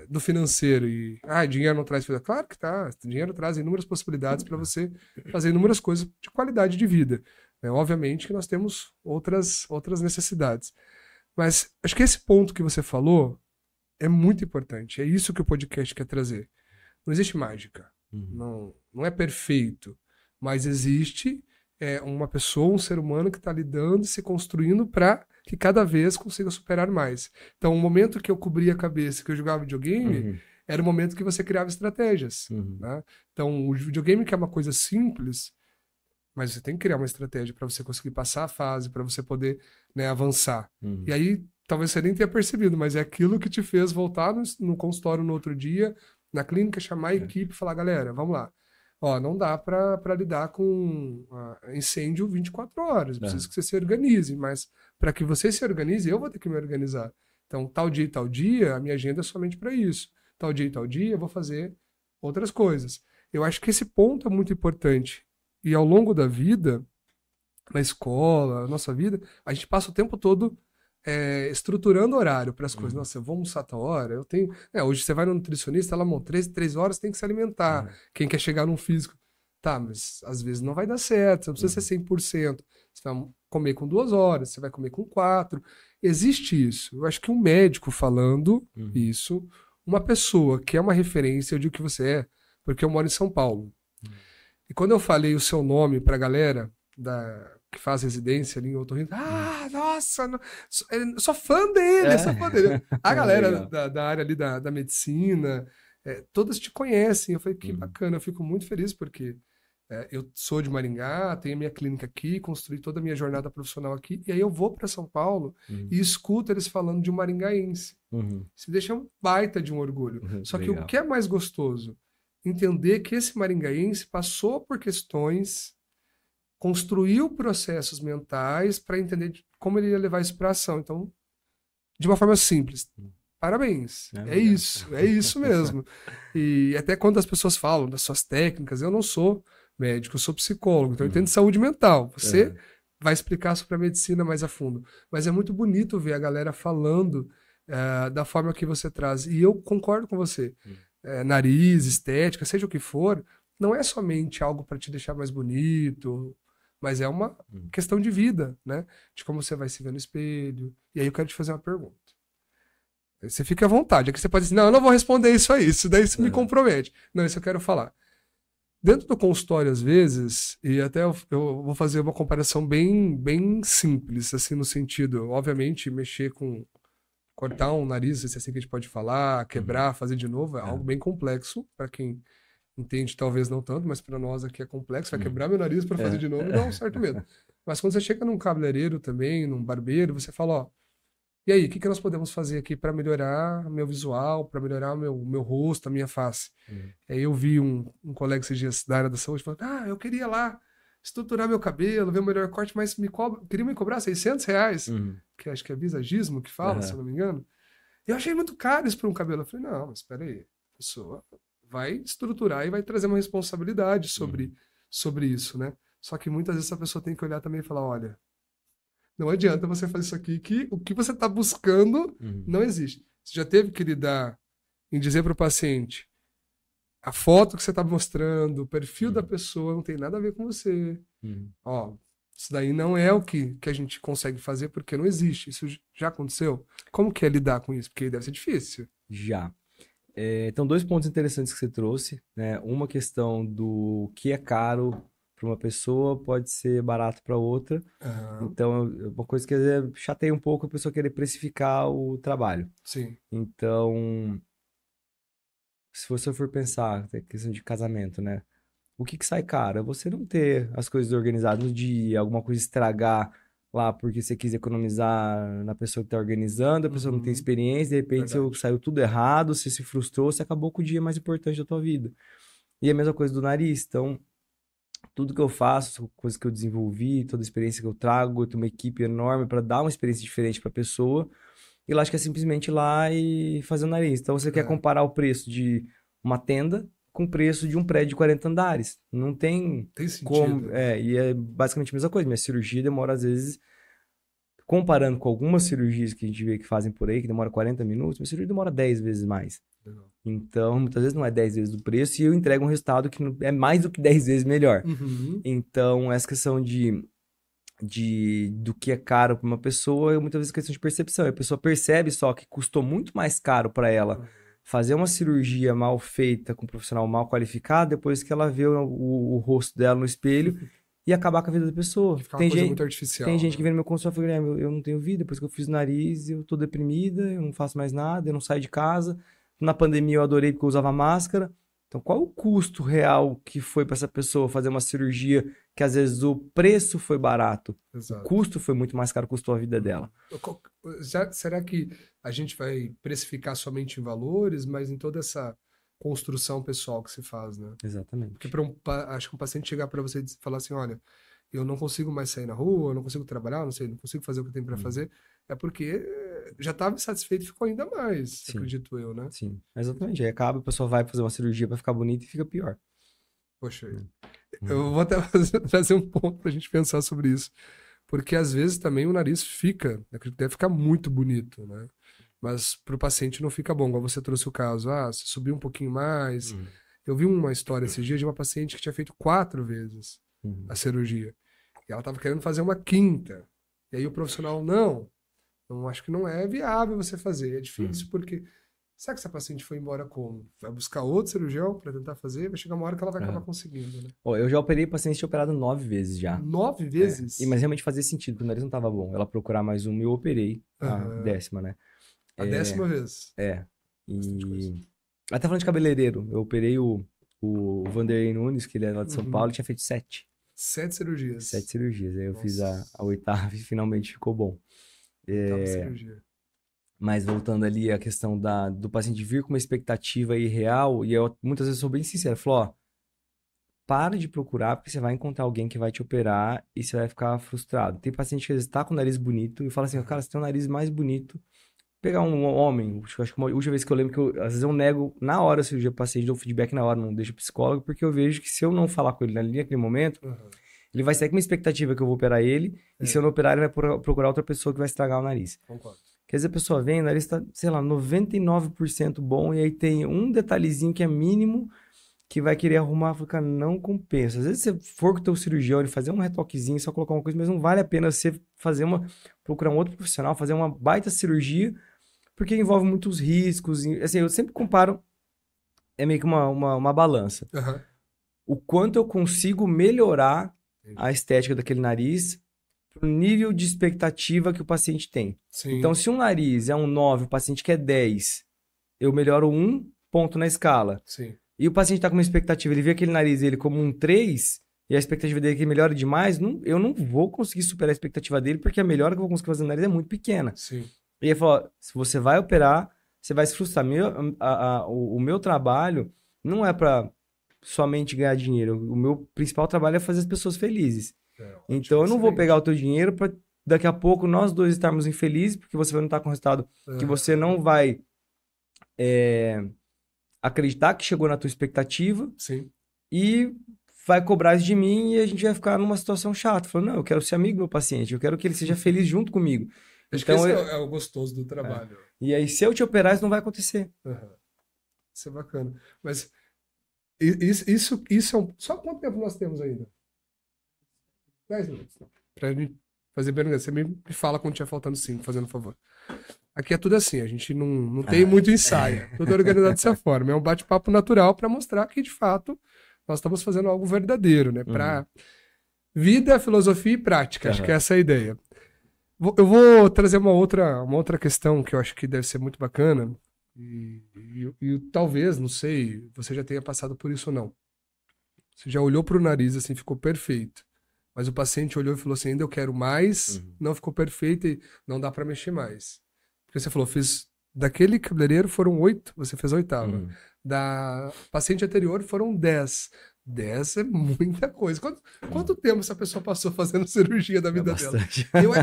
do financeiro e dinheiro não traz vida. Claro que tá, dinheiro traz inúmeras possibilidades para você fazer inúmeras coisas de qualidade de vida. Obviamente que nós temos outras necessidades. Mas acho que esse ponto que você falou é muito importante. É isso que o podcast quer trazer. Não existe mágica. Não é perfeito, mas existe uma pessoa, um ser humano que está lidando e se construindo para que cada vez consiga superar mais. Então, o momento que eu cobria a cabeça, que eu jogava videogame, era o momento que você criava estratégias. Né? Então, o videogame, que é uma coisa simples, mas você tem que criar uma estratégia para você conseguir passar a fase, para você poder, né, avançar. E aí, talvez você nem tenha percebido, mas é aquilo que te fez voltar no consultório no outro dia, na clínica, chamar a equipe e falar, galera, vamos lá. Ó, não dá para lidar com incêndio 24 horas. Preciso que você se organize, mas para que você se organize, eu vou ter que me organizar. Então, tal dia e tal dia, a minha agenda é somente para isso. Tal dia e tal dia, eu vou fazer outras coisas. Eu acho que esse ponto é muito importante. E ao longo da vida, na escola, na nossa vida, a gente passa o tempo todo estruturando horário para as coisas. Nossa, eu vou almoçar a tal hora, eu tenho... hoje você vai no nutricionista, ela monta 3 horas, tem que se alimentar. Quem quer chegar num físico... Tá, mas às vezes não vai dar certo, você não precisa ser 100%. Você vai comer com 2 horas, você vai comer com 4. Existe isso. Eu acho que um médico falando isso, uma pessoa que é uma referência, eu digo que você é, porque eu moro em São Paulo. E quando eu falei o seu nome pra galera que faz residência ali em Otorrino, nossa, sou fã dele, sou fã dele. A galera da área ali da medicina, todas te conhecem. Eu falei, que bacana, eu fico muito feliz porque eu sou de Maringá, tenho a minha clínica aqui, construí toda a minha jornada profissional aqui, e aí eu vou para São Paulo e escuto eles falando de um maringaense. Isso me deixa um baita de um orgulho. Só que o que é mais gostoso? Entender que esse maringaense passou por questões, construiu processos mentais para entender como ele ia levar isso para ação. Então, de uma forma simples, parabéns. É isso mesmo. E até quando as pessoas falam das suas técnicas, eu não sou médico, eu sou psicólogo, então eu entendo saúde mental. Você vai explicar sobre a medicina mais a fundo. Mas é muito bonito ver a galera falando da forma que você traz. E eu concordo com você. Nariz, estética, seja o que for, não é somente algo para te deixar mais bonito, mas é uma questão de vida, né? De como você vai se ver no espelho. E aí eu quero te fazer uma pergunta. Você fica à vontade. Aqui você pode dizer, não, eu não vou responder isso daí isso me compromete. Não, isso eu quero falar. Dentro do consultório, às vezes, e até eu vou fazer uma comparação bem, bem simples, assim, no sentido, obviamente, mexer com cortar um nariz, se é assim que a gente pode falar, quebrar, fazer de novo, é algo bem complexo para quem entende, talvez não tanto, mas para nós aqui é complexo. Vai quebrar meu nariz para fazer de novo e dá um certo medo. Mas quando você chega num cabeleireiro também, num barbeiro, você fala, ó, e aí, o que nós podemos fazer aqui para melhorar meu visual, para melhorar meu rosto, a minha face? Aí eu vi um colega esses dias da área da saúde falando, eu queria lá estruturar meu cabelo, ver o melhor corte, mas queria me cobrar R$600, que acho que é visagismo que fala, se eu não me engano. Eu achei muito caro isso para um cabelo. Eu falei, não, mas espera aí, a pessoa vai estruturar e vai trazer uma responsabilidade sobre isso, né? Só que muitas vezes a pessoa tem que olhar também e falar, olha, não adianta você fazer isso aqui, que o que você está buscando não existe. Você já teve que lidar em dizer para o paciente, a foto que você está mostrando, o perfil da pessoa não tem nada a ver com você. Ó, isso daí não é o que a gente consegue fazer porque não existe. Isso já aconteceu? Como que é lidar com isso? Porque deve ser difícil. Já. Então, 2 pontos interessantes que você trouxe, né? Uma questão do que é caro para uma pessoa pode ser barato para outra. Então, uma coisa que chateia um pouco a pessoa querer precificar o trabalho. Sim. Então, se você for pensar, tem questão de casamento, né? O que sai caro? É você não ter as coisas organizadas no dia, alguma coisa estragar lá porque você quis economizar na pessoa que está organizando, a pessoa não tem experiência, de repente saiu tudo errado, você se frustrou, você acabou com o dia mais importante da tua vida. E a mesma coisa do nariz. Então, tudo que eu faço, coisas que eu desenvolvi, toda a experiência que eu trago, eu tenho uma equipe enorme para dar uma experiência diferente para a pessoa. E lá acho que é simplesmente ir lá e fazer o nariz. Então, você quer comparar o preço de uma tenda com o preço de um prédio de 40 andares. Não tem, Tem sentido. como... e é basicamente a mesma coisa. Minha cirurgia demora, às vezes, comparando com algumas cirurgias que a gente vê que fazem por aí, que demora 40 minutos, minha cirurgia demora 10 vezes mais. Legal. Então, muitas vezes não é 10 vezes o preço e eu entrego um resultado que é mais do que 10 vezes melhor. Uhum. Então, essa questão do que é caro para uma pessoa é muitas vezes questão de percepção. A pessoa percebe só que custou muito mais caro para ela fazer uma cirurgia mal feita com um profissional mal qualificado depois que ela vê o rosto dela no espelho e acabar com a vida da pessoa. Fica uma coisa muito artificial. Tem gente que vem no meu consultório e fala, eu não tenho vida, depois que eu fiz o nariz, eu tô deprimida, eu não faço mais nada, eu não saio de casa. Na pandemia eu adorei porque eu usava máscara. Então, qual o custo real que foi para essa pessoa fazer uma cirurgia que às vezes o preço foi barato, Exato. o custo foi muito mais caro, custou a vida dela? Será que a gente vai precificar somente em valores, mas em toda essa construção pessoal que se faz, né? Exatamente. Porque acho que um paciente chegar para você e falar assim, olha, eu não consigo mais sair na rua, eu não consigo trabalhar, não consigo fazer o que eu tenho para fazer, é porque já estava insatisfeito e ficou ainda mais, Sim. acredito eu, né? Sim, exatamente. Aí acaba, a pessoa vai fazer uma cirurgia para ficar bonita e fica pior. Poxa, eu vou até trazer um ponto pra gente pensar sobre isso. Porque às vezes também o nariz fica, acredito que deve ficar muito bonito, né? Mas pro paciente não fica bom, igual você trouxe o caso. Se subiu um pouquinho mais. Eu vi uma história esses dias de uma paciente que tinha feito 4 vezes a cirurgia. E ela tava querendo fazer uma 5ª. E aí o profissional, não, acho que não é viável você fazer. É difícil porque... Será que essa paciente foi embora como? Vai buscar outro cirurgião para tentar fazer? Vai chegar uma hora que ela vai acabar conseguindo, né? Eu já operei paciente operado 9 vezes já. 9 vezes? Mas realmente fazia sentido, porque o nariz não tava bom. Ela procurar mais uma e eu operei a 10ª, né? A 10ª vez. E... Até falando de cabeleireiro, eu operei o Vanderlei Nunes, que ele é lá de São Paulo, e tinha feito 7. 7 cirurgias. 7 cirurgias. Aí eu fiz a 8ª e finalmente ficou bom. 8ª cirurgia. Mas voltando ali à questão do paciente vir com uma expectativa irreal, e eu muitas vezes sou bem sincero, falo, para de procurar, porque você vai encontrar alguém que vai te operar e você vai ficar frustrado. Tem paciente que às vezes tá com o nariz bonito e fala assim, cara, você tem um nariz mais bonito. Pegar um homem, acho que uma última vez que eu lembro que às vezes eu nego na hora a cirurgia, o paciente dá um feedback na hora, não deixa o psicólogo, porque eu vejo que se eu não falar com ele naquele momento, ele vai sair com uma expectativa que eu vou operar ele, e se eu não operar, ele vai procurar outra pessoa que vai estragar o nariz. Concordo. Quer dizer, a pessoa vem, o nariz tá, sei lá, 99% bom, e aí tem um detalhezinho que é mínimo, que vai querer arrumar, fica, não compensa. Às vezes você for com o teu cirurgião, ele fazer um retoquezinho, só colocar uma coisa, mas não vale a pena você procurar um outro profissional, fazer uma baita cirurgia, porque envolve muitos riscos. Assim, eu sempre comparo, é meio que uma balança. O quanto eu consigo melhorar a estética daquele nariz pro nível de expectativa que o paciente tem. Sim. Então, se um nariz é um 9, o paciente quer 10, eu melhoro 1 ponto na escala. Sim. E o paciente tá com uma expectativa, ele vê aquele nariz dele como um 3, e a expectativa dele é que ele melhore demais, eu não vou conseguir superar a expectativa dele, porque a melhora que eu vou conseguir fazer no nariz é muito pequena. Sim. E ele falou, se você vai operar, você vai se frustrar. O meu trabalho não é para somente ganhar dinheiro. O meu principal trabalho é fazer as pessoas felizes. Então, eu não vou pegar o teu dinheiro para daqui a pouco nós dois estarmos infelizes, porque você vai não estar com o resultado que você não vai acreditar que chegou na tua expectativa. Sim. E vai cobrar isso de mim e a gente vai ficar numa situação chata. Falando, não, eu quero ser amigo do meu paciente, eu quero que ele seja feliz junto comigo. Acho que esse é o gostoso do trabalho. E aí, se eu te operar, isso não vai acontecer. Isso é bacana. Mas isso é um... Só quanto tempo nós temos ainda? 10 minutos. Pra gente fazer bem, você me fala quando tiver faltando 5, fazendo favor. Aqui é tudo assim, a gente não tem muito ensaio. Tudo organizado dessa forma. É um bate-papo natural para mostrar que, de fato, nós estamos fazendo algo verdadeiro, né? Para vida, filosofia e prática. Acho que essa é a ideia. Eu vou trazer uma outra questão que eu acho que deve ser muito bacana. E talvez, não sei, você já tenha passado por isso ou não. Você já olhou para o nariz assim, ficou perfeito. Mas o paciente olhou e falou assim, ainda eu quero mais, não ficou perfeito e não dá para mexer mais. Porque você falou, fiz daquele cabeleireiro foram 8, você fez a 8ª. Da paciente anterior foram 10. 10 é muita coisa. Quanto tempo essa pessoa passou fazendo cirurgia da vida dela?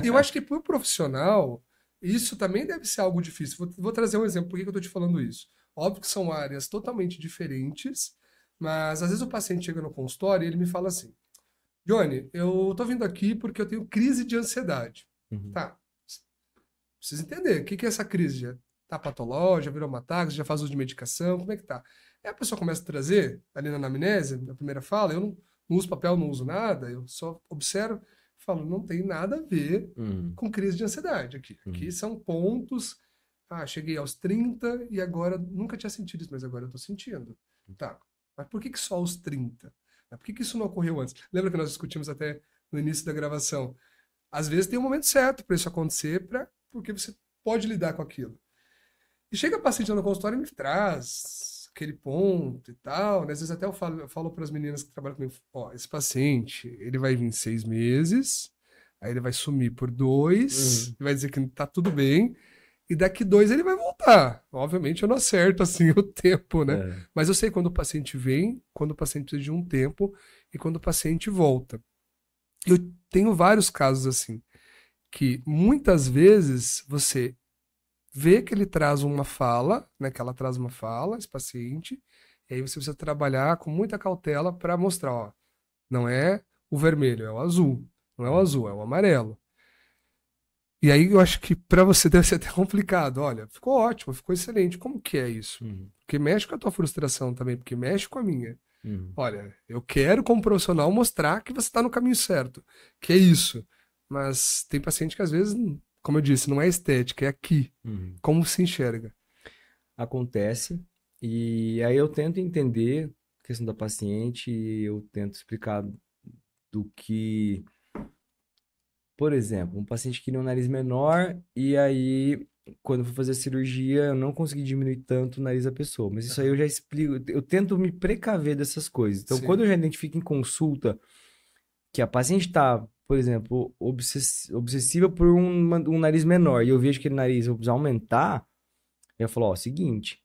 Eu acho que para o profissional, isso também deve ser algo difícil. Vou trazer um exemplo. Por que eu estou te falando isso? Óbvio que são áreas totalmente diferentes, Mas às vezes o paciente chega no consultório e ele me fala assim: Johnny, eu tô vindo aqui porque eu tenho crise de ansiedade. Uhum. Tá, precisa entender, o que que é essa crise? Já tá patológica, já virou uma ataque, já faz uso de medicação, como é que tá? Aí a pessoa começa a trazer, ali na anamnese, na primeira fala, eu não uso papel, não uso nada, eu só observo e falo, não tem nada a ver com crise de ansiedade aqui. Aqui são pontos, cheguei aos 30 e agora, nunca tinha sentido isso, mas agora eu tô sentindo. Tá, mas por que que só aos 30? Por que que isso não ocorreu antes? Lembra que nós discutimos até no início da gravação? Às vezes tem um momento certo para isso acontecer, porque você pode lidar com aquilo. E chega a paciente no consultório e me traz aquele ponto e tal, né? Às vezes até eu falo para as meninas que trabalham comigo, ó, esse paciente, ele vai vir 6 meses, aí ele vai sumir por 2, vai dizer que tá tudo bem, e daqui 2 ele vai voltar. Obviamente eu não acerto assim o tempo, né? Mas eu sei quando o paciente vem, quando o paciente precisa de um tempo e quando o paciente volta. Eu tenho vários casos assim, que muitas vezes você vê que ele traz uma fala, né, que ela traz uma fala, esse paciente, e aí você precisa trabalhar com muita cautela para mostrar, ó, não é o vermelho, é o azul, não é o azul, é o amarelo. E aí eu acho que para você deve ser até complicado, olha, ficou ótimo, ficou excelente, como que é isso? Porque mexe com a tua frustração também, porque mexe com a minha. Olha, eu quero como profissional mostrar que você está no caminho certo, que é isso. Mas tem paciente que às vezes, como eu disse, não é estética, é aqui. Como se enxerga. Acontece. E aí eu tento entender a questão da paciente, eu tento explicar do que... Por exemplo, um paciente queria um nariz menor e aí, quando eu fui fazer a cirurgia, eu não consegui diminuir tanto o nariz da pessoa. Mas isso aí eu já explico, eu tento me precaver dessas coisas. Então, quando eu já identifico em consulta que a paciente está, por exemplo, obsessiva por um nariz menor e eu vejo que aquele nariz eu preciso aumentar, eu falo, ó, seguinte,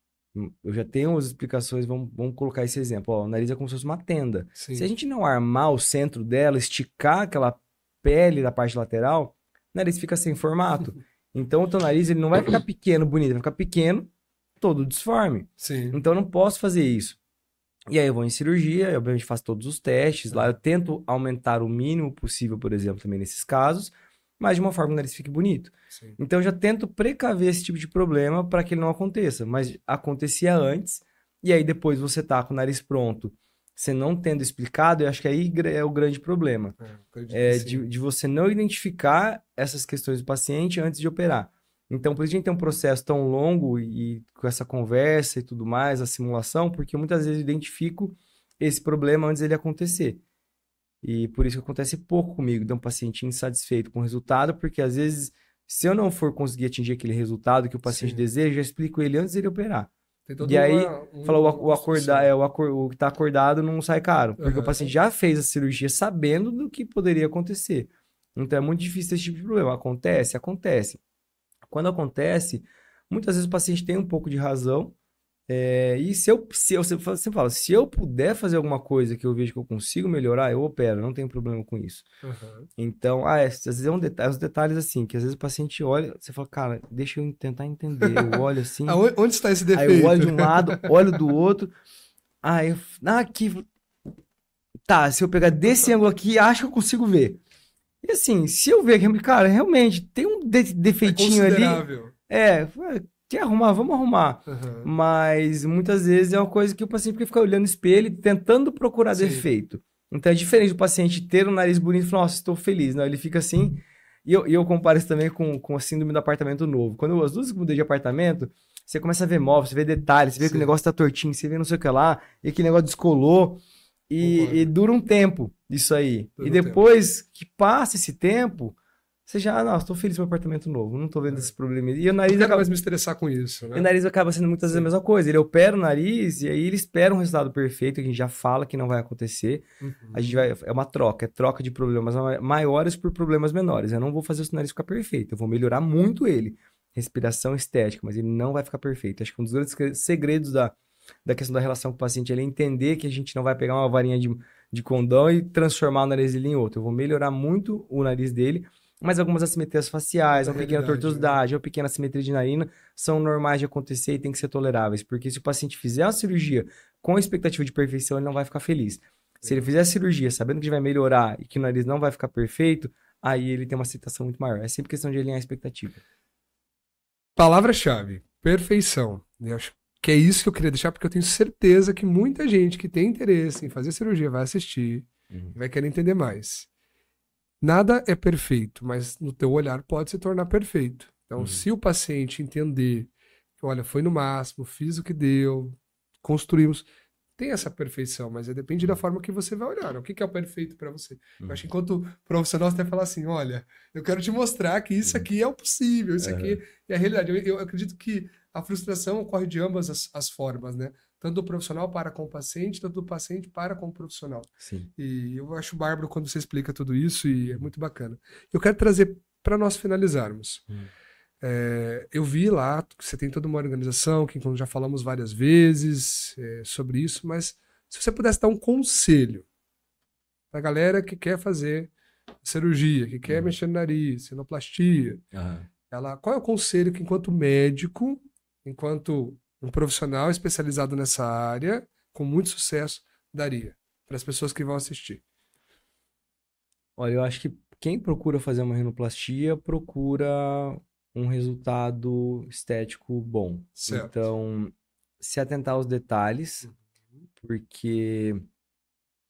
eu já tenho as explicações, vamos colocar esse exemplo. Ó, o nariz é como se fosse uma tenda. Sim. Se a gente não armar o centro dela, esticar aquela pele da parte lateral, o nariz fica sem formato. Então, o teu nariz ele não vai ficar pequeno, bonito, vai ficar pequeno, todo disforme. Sim. Então, eu não posso fazer isso. E aí eu vou em cirurgia, eu obviamente faço todos os testes lá, eu tento aumentar o mínimo possível, por exemplo, também nesses casos, mas de uma forma que o nariz fique bonito. Sim. Então, eu já tento precaver esse tipo de problema para que ele não aconteça, mas acontecia antes, e aí depois você tá com o nariz pronto, você não tendo explicado, eu acho que aí é o grande problema. De você não identificar essas questões do paciente antes de operar. Então, por isso a gente tem um processo tão longo e com essa conversa e tudo mais, a simulação, porque muitas vezes eu identifico esse problema antes dele acontecer. E por isso que acontece pouco comigo, de um paciente insatisfeito com o resultado, porque às vezes, se eu não for conseguir atingir aquele resultado que o paciente deseja, eu já explico ele antes dele operar. E aí, o que está acordado não sai caro, porque o paciente já fez a cirurgia sabendo do que poderia acontecer. Então, é muito difícil esse tipo de problema. Acontece? Acontece. Quando acontece, muitas vezes o paciente tem um pouco de razão, e se eu puder fazer alguma coisa que eu vejo que eu consigo melhorar, eu opero, não tenho problema com isso. Então, às vezes uns detalhes assim, que às vezes o paciente olha, você fala, cara, deixa eu tentar entender, eu olho assim... Onde está esse defeito? Aí eu olho de um lado, olho do outro, aqui... Tá, se eu pegar desse ângulo aqui, acho que eu consigo ver. E assim, se eu ver que, cara, realmente tem um defeitinho ali... Quer arrumar? Vamos arrumar. Mas muitas vezes é uma coisa que o paciente fica olhando no espelho e tentando procurar defeito. Então é diferente do paciente ter um nariz bonito e falar, nossa, estou feliz. Não, ele fica assim. E eu comparo isso também com a síndrome do apartamento novo. Quando as duas mudei de apartamento, você começa a ver móveis, você vê detalhes, você vê que o negócio tá tortinho, você vê não sei o que lá, e aquele negócio descolou. E dura um tempo isso aí. E depois que passa esse tempo... Você já, estou feliz com o apartamento novo, não estou vendo esse problema. E o nariz acaba mais me estressar com isso, né? E o nariz acaba sendo muitas vezes a mesma coisa. Ele opera o nariz e aí ele espera um resultado perfeito, que a gente já fala que não vai acontecer. A gente é uma troca, é troca de problemas maiores por problemas menores. Eu não vou fazer o seu nariz ficar perfeito, eu vou melhorar muito ele. Respiração estética, mas ele não vai ficar perfeito. Acho que um dos grandes segredos da questão da relação com o paciente é entender que a gente não vai pegar uma varinha de condão e transformar o nariz dele em outro. Eu vou melhorar muito o nariz dele, mas algumas assimetrias faciais, uma pequena tortuosidade, uma pequena assimetria de narina são normais de acontecer e tem que ser toleráveis. Porque se o paciente fizer uma cirurgia com a expectativa de perfeição, ele não vai ficar feliz. Se ele fizer a cirurgia sabendo que vai melhorar e que o nariz não vai ficar perfeito, aí ele tem uma aceitação muito maior. É sempre questão de alinhar a expectativa. Palavra-chave, perfeição. Eu acho que é isso que eu queria deixar, porque eu tenho certeza que muita gente que tem interesse em fazer cirurgia vai assistir e vai querer entender mais. Nada é perfeito, mas no teu olhar pode se tornar perfeito. Então, se o paciente entender que, olha, foi no máximo, fiz o que deu, construímos, tem essa perfeição, mas depende da forma que você vai olhar. O que é o perfeito para você? Eu acho que enquanto profissional você deve falar assim, olha, eu quero te mostrar que isso aqui é o possível, isso aqui é a realidade. Eu acredito que a frustração ocorre de ambas as formas, né? Tanto do profissional para com o paciente, tanto do paciente para com o profissional. Sim. E eu acho bárbaro quando você explica tudo isso e é muito bacana. Eu quero trazer para nós finalizarmos. Eu vi lá que você tem toda uma organização, que já falamos várias vezes sobre isso, mas se você pudesse dar um conselho para a galera que quer fazer cirurgia, que quer mexer no nariz, sinoplastia, qual é o conselho que, enquanto médico, enquanto um profissional especializado nessa área, com muito sucesso, daria para as pessoas que vão assistir? Olha, eu acho que quem procura fazer uma rinoplastia procura um resultado estético bom. Certo. Então, se atentar aos detalhes, porque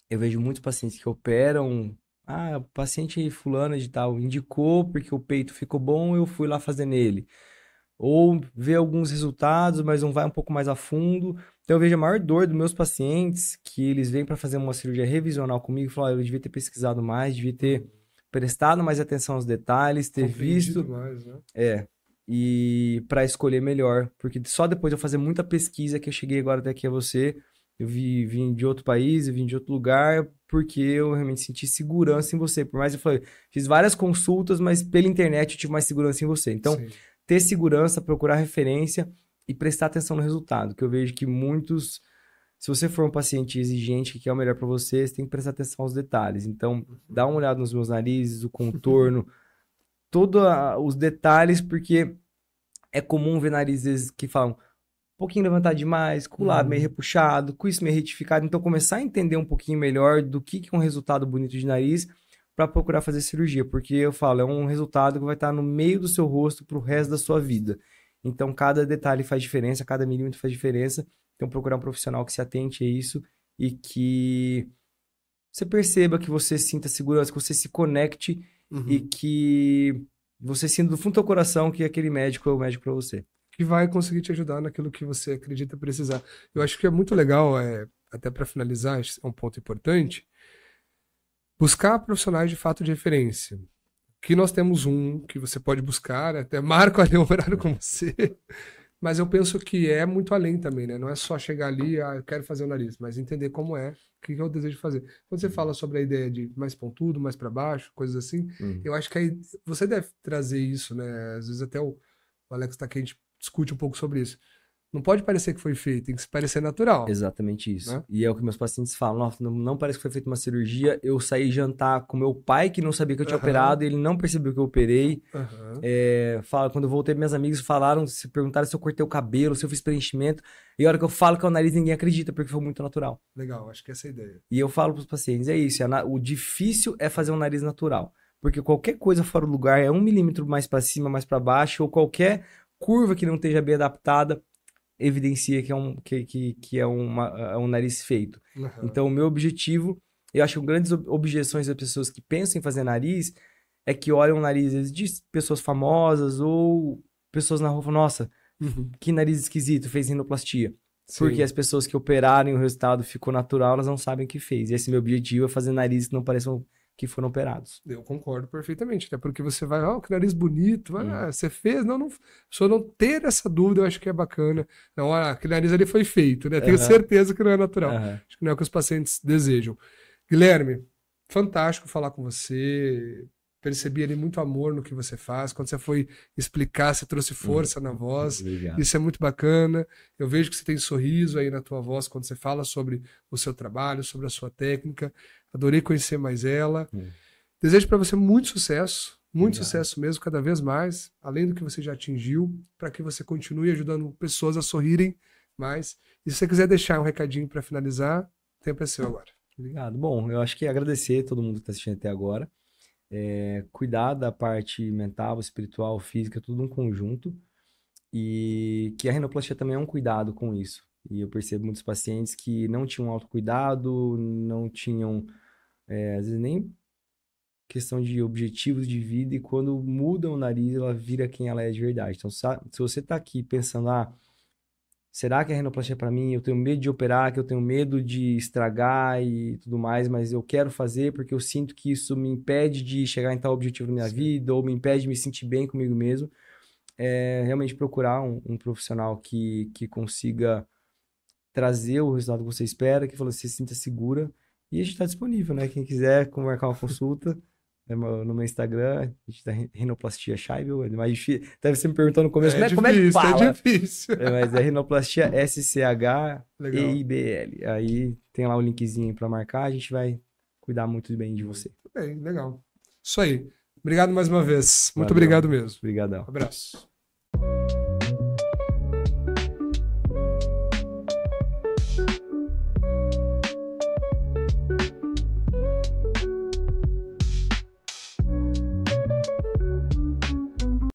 eu vejo muitos pacientes que operam, o paciente fulano de tal indicou porque o peito ficou bom, eu fui lá fazer nele. Ou vê alguns resultados, mas não vai um pouco mais a fundo. Então eu vejo a maior dor dos meus pacientes, que eles vêm para fazer uma cirurgia revisional comigo e falam, eu devia ter pesquisado mais, devia ter prestado mais atenção aos detalhes, ter visto mais, né? E para escolher melhor, porque só depois de eu fazer muita pesquisa que eu cheguei agora até aqui a você, eu vim de outro país, eu vim de outro lugar, porque eu realmente senti segurança em você. Por mais que eu falei, fiz várias consultas, mas pela internet eu tive mais segurança em você. Então, ter segurança, procurar referência e prestar atenção no resultado, que eu vejo que muitos, se você for um paciente exigente que quer o melhor para você, você tem que prestar atenção aos detalhes. Então, dá uma olhada nos meus narizes, o contorno, todos os detalhes, porque é comum ver narizes que falam um pouquinho levantado demais, com o lábio meio repuxado, com isso meio retificado. Então, começar a entender um pouquinho melhor do que é um resultado bonito de nariz para procurar fazer cirurgia, porque eu falo, é um resultado que vai estar no meio do seu rosto pro resto da sua vida. Então, cada detalhe faz diferença, cada milímetro faz diferença. Então, procurar um profissional que se atente a isso e que você perceba, que você sinta segurança, que você se conecte e que você sinta do fundo do seu coração que aquele médico é o médico para você. Que vai conseguir te ajudar naquilo que você acredita precisar. Eu acho que é muito legal, até para finalizar, é um ponto importante, buscar profissionais de fato de referência. Que nós temos que você pode buscar, até marco ali um horário com você, mas eu penso que é muito além também, né? Não é só chegar ali, eu quero fazer o nariz, mas entender como o que eu desejo fazer. Quando você fala sobre a ideia de mais pontudo, mais para baixo, coisas assim, eu acho que aí você deve trazer isso, né? Às vezes até o Alex tá aqui, a gente discute um pouco sobre isso. Não pode parecer que foi feito, tem que parecer natural. Exatamente isso. Né? E é o que meus pacientes falam. Nossa, não parece que foi feita uma cirurgia. Eu saí jantar com meu pai, que não sabia que eu tinha operado, e ele não percebeu que eu operei. Quando eu voltei, minhas amigas falaram, se perguntaram se eu cortei o cabelo, se eu fiz preenchimento. E a hora que eu falo que é o nariz, ninguém acredita, porque foi muito natural. Legal, acho que essa é a ideia. E eu falo pros pacientes, é isso. O difícil é fazer um nariz natural. Porque qualquer coisa fora do lugar é 1 milímetro mais para cima, mais para baixo, ou qualquer curva que não esteja bem adaptada, evidencia que é um nariz feito. Então, o meu objetivo, eu acho que grandes objeções das pessoas que pensam em fazer nariz é que olham narizes de pessoas famosas ou pessoas na rua e falam, nossa, que nariz esquisito, fez rinoplastia. Sim. Porque as pessoas que operaram e o resultado ficou natural, elas não sabem o que fez. E esse meu objetivo é fazer narizes que não pareçam que foram operados. Eu concordo perfeitamente, até porque você vai, que nariz bonito, você fez, só não ter essa dúvida, eu acho que é bacana. Não, aquele nariz ali foi feito, né? Tenho certeza que não é natural. Acho que não é o que os pacientes desejam. Guilherme, fantástico falar com você. Percebi ali muito amor no que você faz. Quando você foi explicar, você trouxe força na voz. Obrigado. Isso é muito bacana. Eu vejo que você tem sorriso aí na tua voz quando você fala sobre o seu trabalho, sobre a sua técnica. Adorei conhecer mais ela. Desejo para você muito sucesso mesmo, cada vez mais, além do que você já atingiu, para que você continue ajudando pessoas a sorrirem mais. E se você quiser deixar um recadinho para finalizar, o tempo é seu agora. Obrigado. Bom, eu acho que agradecer a todo mundo que está assistindo até agora. Cuidar da parte mental, espiritual, física, tudo um conjunto. E que a rinoplastia também é um cuidado com isso. E eu percebo muitos pacientes que não tinham autocuidado, não tinham, às vezes, nem questão de objetivos de vida, e quando muda o nariz, ela vira quem ela é de verdade. Então, se você está aqui pensando, será que a rinoplastia é para mim? Eu tenho medo de operar, que eu tenho medo de estragar e tudo mais, mas eu quero fazer porque eu sinto que isso me impede de chegar em tal objetivo na minha vida, ou me impede de me sentir bem comigo mesmo. Realmente procurar um profissional que consiga trazer o resultado que você espera, que você se sinta segura. E a gente está disponível, né? Quem quiser marcar uma consulta, no meu Instagram, a gente tá Rinoplastia Scheibel, é mais difícil. Deve ser me perguntando no começo, como é que fala? É difícil. Mas é Rinoplastia SCHEIBL. Aí tem lá o linkzinho para marcar, a gente vai cuidar muito bem de você. Bem, legal. Isso aí. Obrigado mais uma vez. Muito Valeu. obrigado mesmo. Obrigadão. Um abraço.